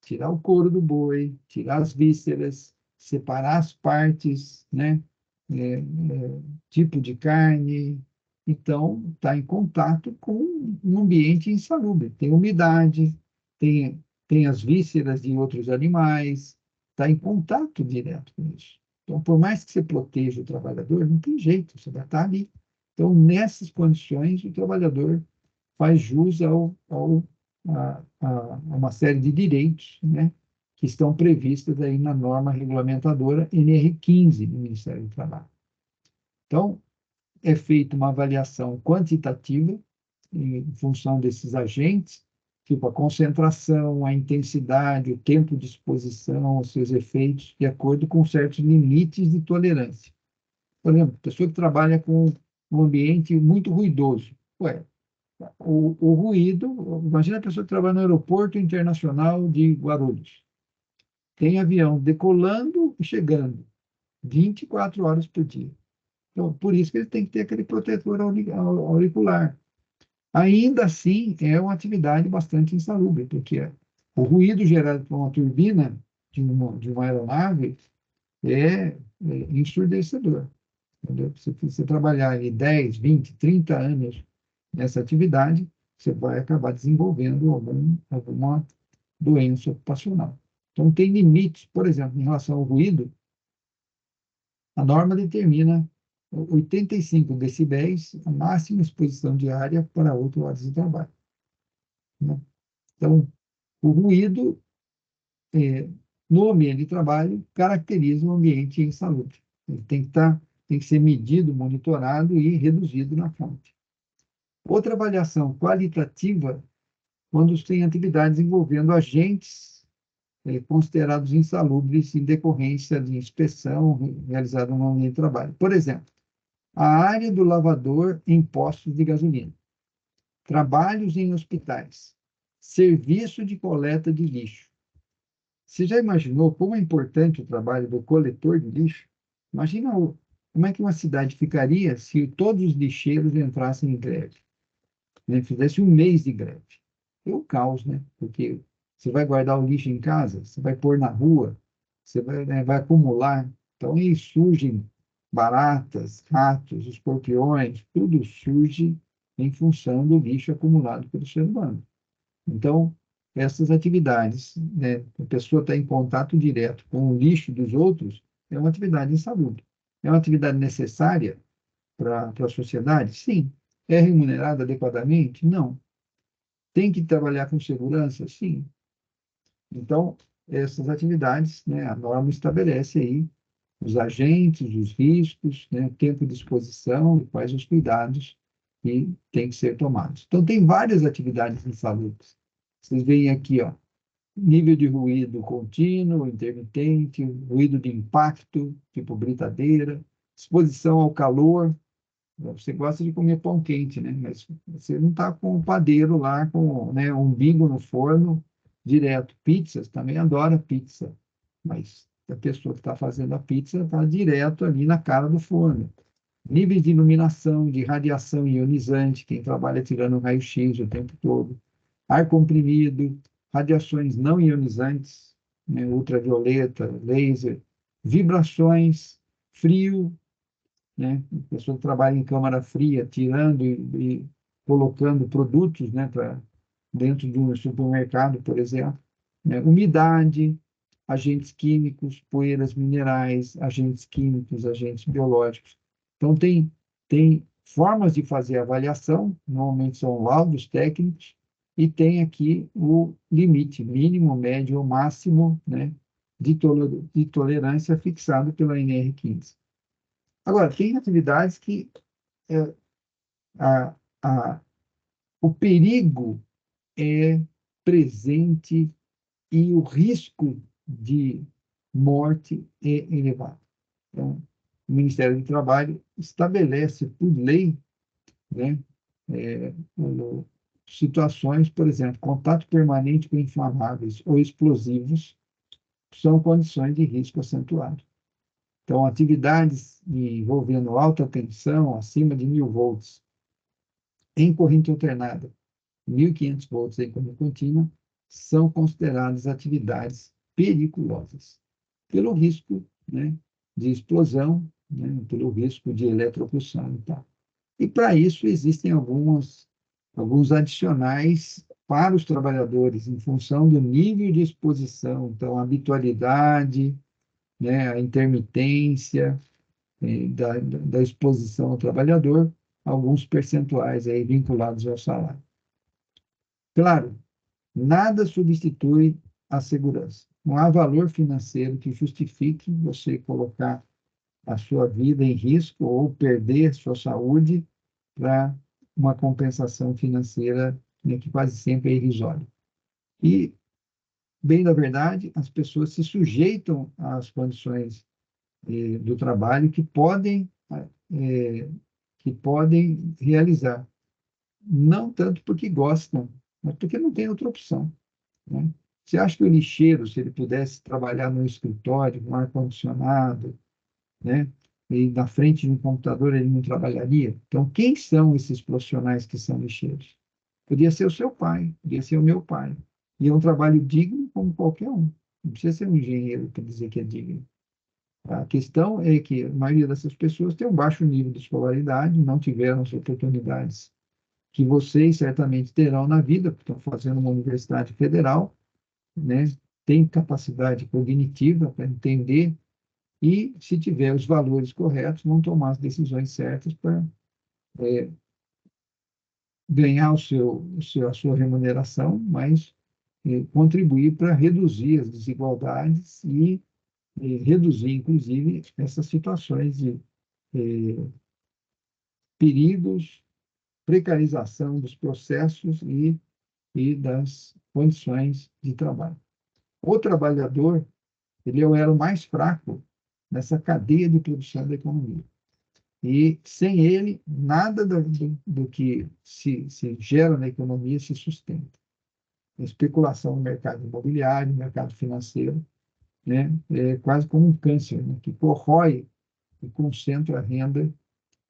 tirar o couro do boi, tirar as vísceras, separar as partes, né? É, tipo de carne. Então, está em contato com um ambiente insalubre. Tem umidade, tem as vísceras de outros animais, está em contato direto com isso. Então, por mais que você proteja o trabalhador, não tem jeito, você vai estar ali. Então, nessas condições, o trabalhador faz jus a uma série de direitos, né, que estão previstos aí na norma regulamentadora NR15 do Ministério do Trabalho. Então, é feita uma avaliação quantitativa em função desses agentes, tipo a concentração, a intensidade, o tempo de exposição, os seus efeitos, de acordo com certos limites de tolerância. Por exemplo, pessoa que trabalha com um ambiente muito ruidoso. Ué, o ruído, imagina a pessoa que trabalha no aeroporto internacional de Guarulhos. Tem avião decolando e chegando 24 horas por dia. Então, por isso que ele tem que ter aquele protetor auricular. Ainda assim, é uma atividade bastante insalubre, porque o ruído gerado por uma turbina de uma aeronave é ensurdecedor. Entendeu? Se você trabalhar ali 10, 20, 30 anos nessa atividade, você vai acabar desenvolvendo alguma doença ocupacional. Então, tem limites, por exemplo, em relação ao ruído, a norma determina 85 decibéis, a máxima exposição diária para 8 horas de trabalho, né? Então, o ruído, no ambiente de trabalho, caracteriza um ambiente insalubre. Ele tem que ser medido, monitorado e reduzido na fonte. Outra avaliação qualitativa, quando tem atividades envolvendo agentes considerados insalubres em decorrência de inspeção realizada no ambiente de trabalho. Por exemplo, a área do lavador em postos de gasolina, trabalhos em hospitais, serviço de coleta de lixo. Você já imaginou como é importante o trabalho do coletor de lixo? Imagina como é que uma cidade ficaria se todos os lixeiros entrassem em greve, né? Fizesse um mês de greve. É o caos, né? Porque você vai guardar o lixo em casa, você vai pôr na rua, você vai, né, vai acumular. Então, aí surgem baratas, ratos, escorpiões, tudo surge em função do lixo acumulado pelo ser humano. Então, essas atividades, né, a pessoa está em contato direto com o lixo dos outros, é uma atividade insalubre. É uma atividade necessária para a sociedade? Sim. É remunerada adequadamente? Não. Tem que trabalhar com segurança? Sim. Então, essas atividades, né, a norma estabelece aí os agentes, os riscos, né, o tempo de exposição e quais os cuidados que têm que ser tomados. Então, tem várias atividades insalubres. Vocês veem aqui, ó, nível de ruído contínuo, intermitente, ruído de impacto, tipo britadeira, exposição ao calor. Você gosta de comer pão quente, né? Mas você não está com o padeiro lá, com, né, um umbigo no forno direto. Pizzas, também adora pizza, mas a pessoa que está fazendo a pizza está direto ali na cara do forno. Níveis de iluminação, de radiação ionizante, quem trabalha tirando raio-x o tempo todo. Ar comprimido, radiações não ionizantes, né, ultravioleta, laser, vibrações, frio, né? A pessoa que trabalha em câmara fria, tirando e colocando produtos, né, para dentro de um supermercado, por exemplo, né? Umidade, agentes químicos, poeiras minerais, agentes químicos, agentes biológicos. Então, tem formas de fazer avaliação, normalmente são laudos técnicos, e tem aqui o limite mínimo, médio ou máximo, né, de tolerância fixado pela NR15. Agora, tem atividades que é, a, a, o perigo é presente e o risco de morte é elevado. Então, o Ministério do Trabalho estabelece por lei, né, situações, por exemplo, contato permanente com inflamáveis ou explosivos são condições de risco acentuado. Então, atividades envolvendo alta tensão, acima de 1.000 volts, em corrente alternada, 1.500 volts em corrente contínua, são consideradas atividades perigosas, pelo risco, né, de explosão, né, pelo risco de eletrocução e tal. E para isso existem alguns adicionais para os trabalhadores, em função do nível de exposição, então a habitualidade, né, a intermitência da exposição ao trabalhador, alguns percentuais aí vinculados ao salário. Claro, nada substitui a segurança. Não há valor financeiro que justifique você colocar a sua vida em risco ou perder sua saúde para uma compensação financeira, né, que quase sempre é irrisória. E, bem da verdade, as pessoas se sujeitam às condições do trabalho eh, que podem realizar. Não tanto porque gostam, mas porque não tem outra opção, né? Você acha que o lixeiro, se ele pudesse trabalhar no escritório, com ar-condicionado, né, e na frente de um computador, ele não trabalharia? Então, quem são esses profissionais que são lixeiros? Podia ser o seu pai, podia ser o meu pai. E é um trabalho digno como qualquer um. Não precisa ser um engenheiro para dizer que é digno. A questão é que a maioria dessas pessoas tem um baixo nível de escolaridade, não tiveram as oportunidades que vocês certamente terão na vida, porque estão fazendo uma universidade federal, né? Tem capacidade cognitiva para entender e, se tiver os valores corretos, vão tomar as decisões certas para ganhar a sua remuneração, mas contribuir para reduzir as desigualdades e reduzir, inclusive, essas situações de perigos, precarização dos processos e das condições de trabalho. O trabalhador, ele é o elo mais fraco nessa cadeia de produção da economia. E, sem ele, nada do que se gera na economia se sustenta. A especulação no mercado imobiliário, no mercado financeiro, né, é quase como um câncer, né, que corrói e concentra a renda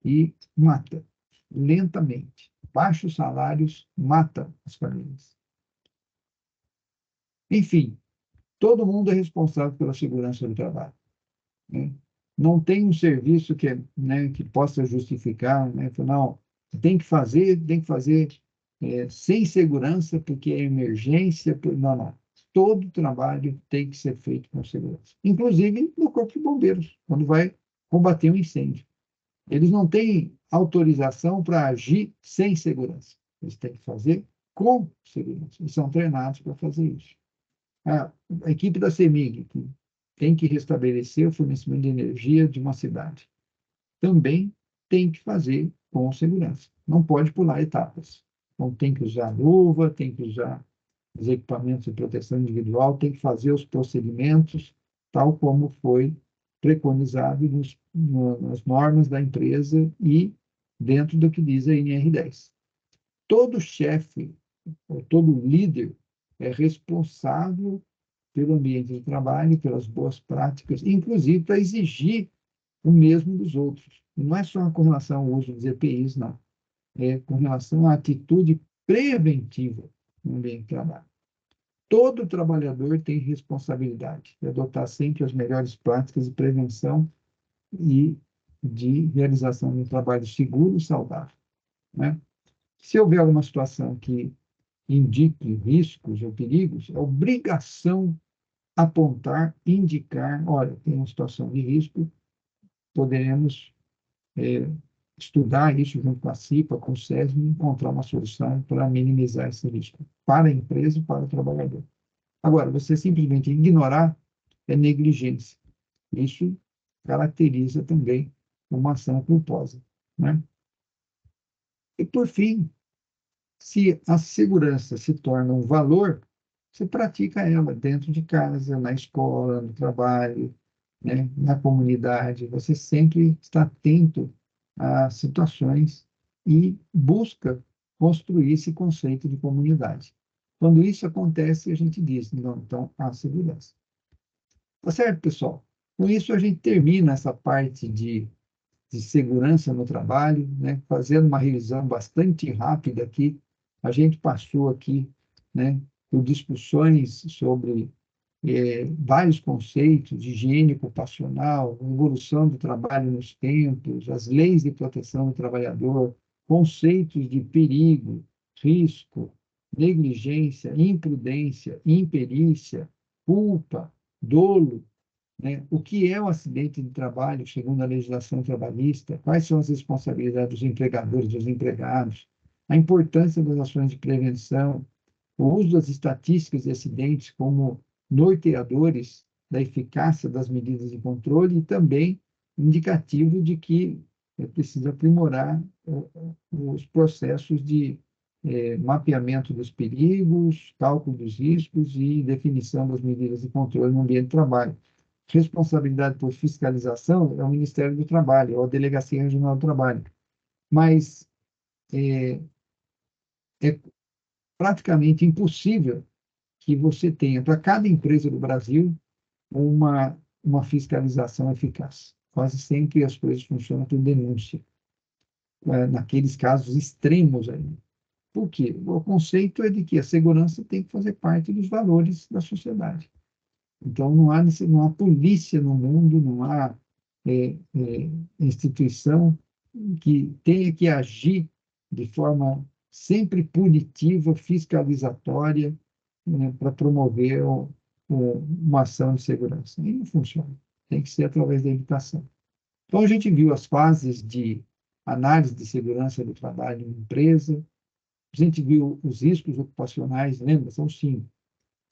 e mata lentamente. Baixos salários matam as famílias. Enfim, todo mundo é responsável pela segurança do trabalho, né? Não tem um serviço né, que possa justificar, né? Não, tem que fazer sem segurança porque é emergência. Não, não. Todo trabalho tem que ser feito com segurança, inclusive no Corpo de Bombeiros, quando vai combater um incêndio. Eles não têm autorização para agir sem segurança. Eles têm que fazer com segurança. Eles são treinados para fazer isso. A equipe da CEMIG, que tem que restabelecer o fornecimento de energia de uma cidade, também tem que fazer com segurança. Não pode pular etapas. Então, tem que usar luva, tem que usar os equipamentos de proteção individual, tem que fazer os procedimentos, tal como foi preconizado nas normas da empresa e dentro do que diz a NR10. Todo chefe, ou todo líder, é responsável pelo ambiente de trabalho, pelas boas práticas, inclusive para exigir o mesmo dos outros. E não é só com relação ao uso dos EPIs, não. É com relação à atitude preventiva no ambiente de trabalho. Todo trabalhador tem responsabilidade de adotar sempre as melhores práticas de prevenção e de realização de um trabalho seguro e saudável, né? Se houver alguma situação que indique riscos ou perigos, é obrigação apontar, indicar, olha, tem uma situação de risco, poderemos estudar isso junto com a CIPA, com o SESM, e encontrar uma solução para minimizar esse risco para a empresa e para o trabalhador. Agora, você simplesmente ignorar é negligência. Isso caracteriza também uma ação culposa, né? E, por fim, se a segurança se torna um valor, você pratica ela dentro de casa, na escola, no trabalho, né, na comunidade. Você sempre está atento a situações e busca construir esse conceito de comunidade. Quando isso acontece, a gente diz, não, então há segurança. Tá certo, pessoal? Com isso, a gente termina essa parte de segurança no trabalho, né? Fazendo uma revisão bastante rápida aqui. A gente passou aqui, né, por discussões sobre vários conceitos de higiene ocupacional, evolução do trabalho nos tempos, as leis de proteção do trabalhador, conceitos de perigo, risco, negligência, imprudência, imperícia, culpa, dolo, né? O que é o acidente de trabalho, segundo a legislação trabalhista? Quais são as responsabilidades dos empregadores, dos empregados? A importância das ações de prevenção, o uso das estatísticas de acidentes como norteadores da eficácia das medidas de controle e também indicativo de que é preciso aprimorar os processos de mapeamento dos perigos, cálculo dos riscos e definição das medidas de controle no ambiente de trabalho. Responsabilidade por fiscalização é o Ministério do Trabalho, ou a Delegacia Regional do Trabalho. Mas é praticamente impossível que você tenha, para cada empresa do Brasil, uma fiscalização eficaz. Quase sempre as coisas funcionam por denúncia, naqueles casos extremos aí. Por quê? O conceito é de que a segurança tem que fazer parte dos valores da sociedade. Então, não há polícia no mundo, não há instituição que tenha que agir de forma sempre punitiva, fiscalizatória, né, para promover uma ação de segurança. E não funciona. Tem que ser através da educação. Então, a gente viu as fases de análise de segurança do trabalho em empresa, a gente viu os riscos ocupacionais, lembra? São 5: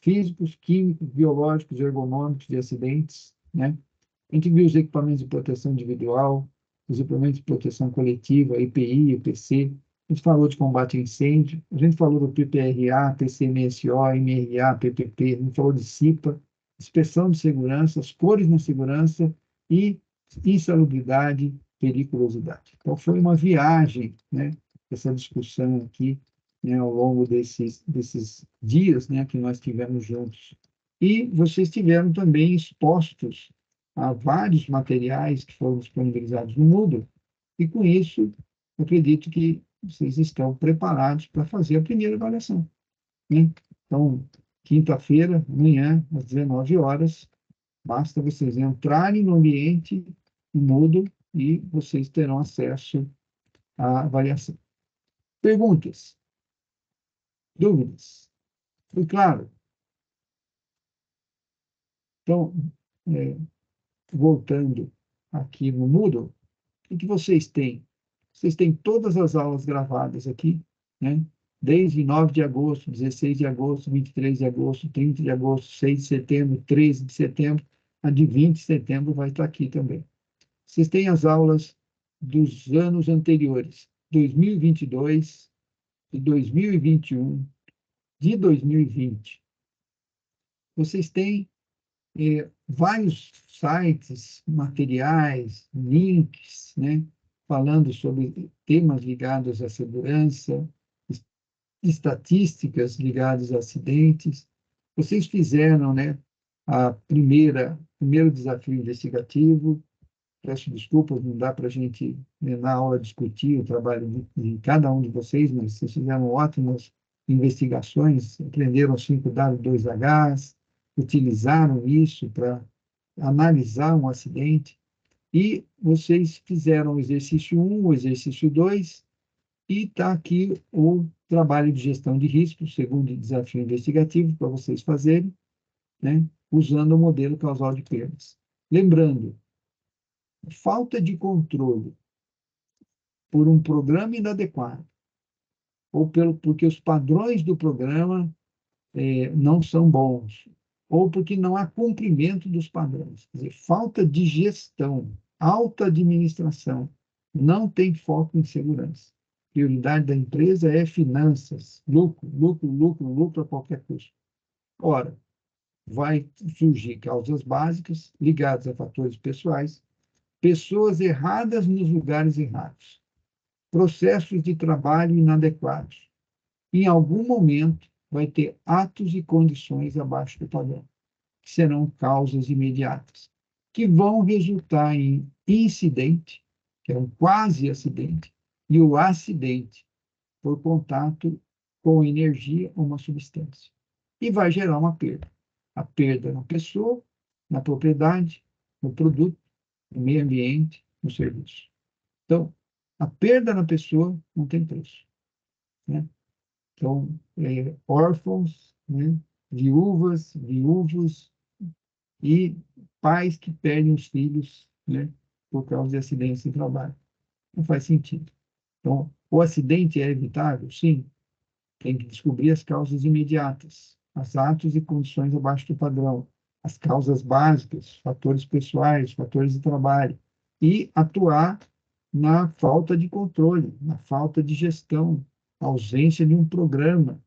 físicos, químicos, biológicos, ergonômicos de acidentes, né? A gente viu os equipamentos de proteção individual, os equipamentos de proteção coletiva, EPI, EPC. A gente falou de combate a incêndio, a gente falou do PPRA, PCMSO, MRA, PPP, a gente falou de CIPA, inspeção de segurança, as cores na segurança e insalubridade, periculosidade. Então, foi uma viagem, né, essa discussão aqui, né, ao longo desses dias, né, que nós tivemos juntos. E vocês tiveram também expostos a vários materiais que foram disponibilizados no Moodle, e com isso, acredito que vocês estão preparados para fazer a primeira avaliação, né? Então, quinta-feira, amanhã, às 19 horas, basta vocês entrarem no ambiente no Moodle e vocês terão acesso à avaliação. Perguntas? Dúvidas? Foi claro? Então, voltando aqui no Moodle, o que vocês têm? Vocês têm todas as aulas gravadas aqui, né? Desde 9 de agosto, 16 de agosto, 23 de agosto, 30 de agosto, 6 de setembro, 13 de setembro, a de 20 de setembro vai estar aqui também. Vocês têm as aulas dos anos anteriores, 2022, de 2021, de 2020. Vocês têm vários sites, materiais, links, né, falando sobre temas ligados à segurança, estatísticas ligadas a acidentes. Vocês fizeram, né, primeiro desafio investigativo. Peço desculpas, não dá para a gente, né, na aula, discutir o trabalho de cada um de vocês, mas vocês fizeram ótimas investigações, aprenderam 5W2Hs, utilizaram isso para analisar um acidente, e vocês fizeram o exercício 1, o exercício 2, e está aqui o trabalho de gestão de riscos, segundo desafio investigativo, para vocês fazerem, né, usando o modelo causal de perdas. Lembrando, falta de controle por um programa inadequado, ou porque os padrões do programa não são bons, ou porque não há cumprimento dos padrões. Quer dizer, falta de gestão, alta administração, não tem foco em segurança. Prioridade da empresa é finanças, lucro, lucro, lucro, lucro a qualquer custo. Ora, vai surgir causas básicas ligadas a fatores pessoais, pessoas erradas nos lugares errados, processos de trabalho inadequados. Em algum momento, vai ter atos e condições abaixo do padrão, que serão causas imediatas. que vão resultar em incidente, que é um quase acidente, e o acidente por contato com energia ou uma substância. E vai gerar uma perda. A perda na pessoa, na propriedade, no produto, no meio ambiente, no serviço. Então, a perda na pessoa não tem preço, né? Então, órfãos, né? Viúvas, viúvos e pais que perdem os filhos, né? Por causa de acidentes de trabalho. Não faz sentido. Então, o acidente é evitável? Sim. Tem que descobrir as causas imediatas, os atos e condições abaixo do padrão, as causas básicas, fatores pessoais, fatores de trabalho, e atuar na falta de controle, na falta de gestão, ausência de um programa,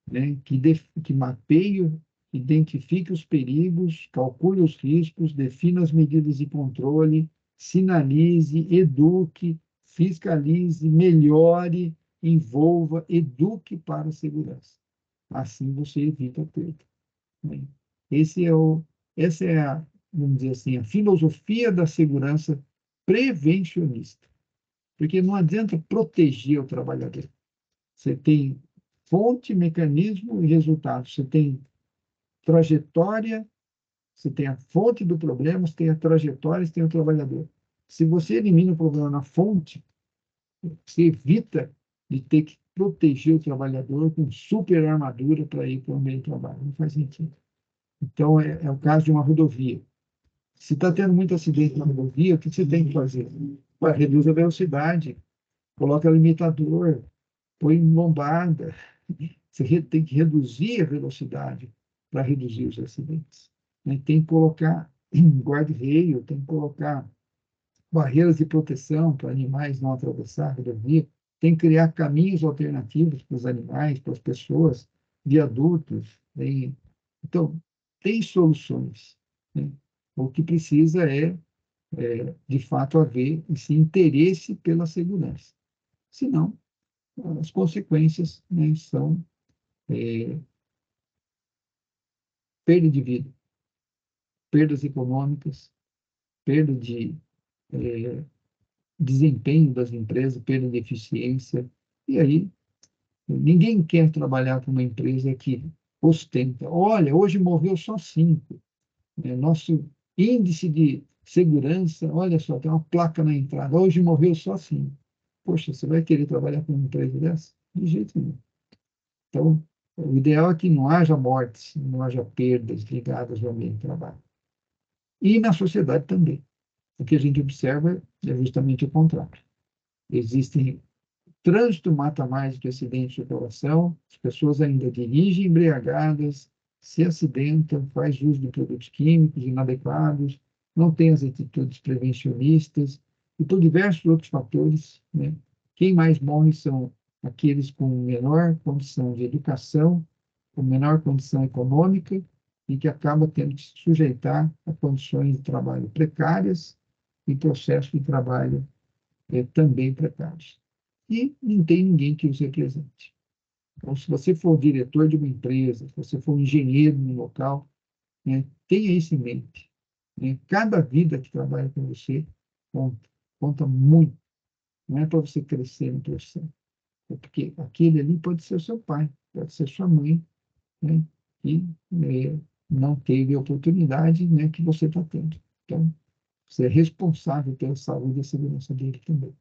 né, que mapeie, identifique os perigos, calcule os riscos, defina as medidas de controle, sinalize, eduque, fiscalize, melhore, envolva, eduque para a segurança. Assim você evita a perda, né? Esse é o, essa é a, vamos dizer assim, a filosofia da segurança prevencionista. Porque não adianta proteger o trabalhador. Você tem fonte, mecanismo e resultado. Você tem trajetória, você tem a fonte do problema, você tem a trajetória, você tem o trabalhador. Se você elimina o problema na fonte, você evita de ter que proteger o trabalhador com super armadura para ir para o meio de trabalho. Não faz sentido. Então, é o caso de uma rodovia. Se está tendo muito acidente na rodovia, o que você tem que fazer? Reduz a velocidade, coloca limitador, põe lombada. Você tem que reduzir a velocidade para reduzir os acidentes, né? Tem que colocar guarda-reio, tem que colocar barreiras de proteção para animais não atravessar a rodovia, tem que criar caminhos alternativos para os animais, para as pessoas, viadutos. Então, tem soluções, né? O que precisa de fato, haver esse interesse pela segurança. Senão, as consequências, né, são perda de vida, perdas econômicas, perda de desempenho das empresas, perda de eficiência. E aí, ninguém quer trabalhar com uma empresa que ostenta. Olha, hoje morreu só 5. Né? Nosso índice de segurança, olha só, tem uma placa na entrada. Hoje morreu só 5. Poxa, você vai querer trabalhar com uma empresa dessa? De jeito nenhum. Então, o ideal é que não haja mortes, não haja perdas ligadas ao ambiente de trabalho. E na sociedade também. O que a gente observa é justamente o contrário. Existem trânsito mata mais do que acidente de circulação, as pessoas ainda dirigem embriagadas, se acidentam, fazem uso de produtos químicos inadequados, não têm as atitudes prevencionistas, e por diversos outros fatores, né? Quem mais morre são aqueles com menor condição de educação, com menor condição econômica, e que acaba tendo que se sujeitar a condições de trabalho precárias e processos de trabalho também precários. E não tem ninguém que os represente. Então, se você for diretor de uma empresa, se você for engenheiro no local, né, tenha isso em mente, né? Cada vida que trabalha com você conta, conta muito. Não é para você crescer na profissão, é porque aquele ali pode ser o seu pai, pode ser sua mãe, né, e não teve a oportunidade, né, que você está tendo. Então, você é responsável pela saúde e a segurança dele também.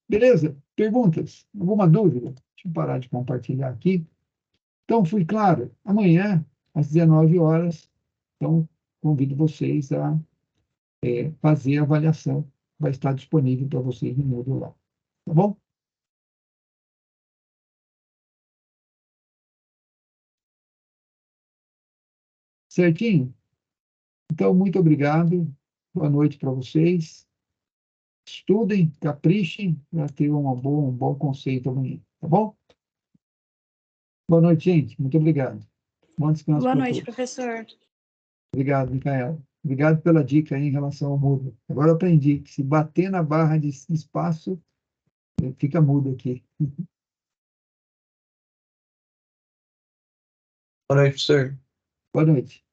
Beleza? Perguntas? Alguma dúvida? Deixa eu parar de compartilhar aqui. Então, fui claro. Amanhã, às 19 horas, então, convido vocês a fazer a avaliação. Vai estar disponível para vocês no Moodle lá. Tá bom? Certinho? Então, muito obrigado. Boa noite para vocês. Estudem, caprichem para ter um bom conceito amanhã. Tá bom? Boa noite, gente. Muito obrigado. Bom descanso Boa para noite, todos. professor. Obrigado, Micaela. Obrigado pela dica aí em relação ao mudo. Agora eu aprendi que se bater na barra de espaço, fica mudo aqui. Boa noite, professor. Boa noite.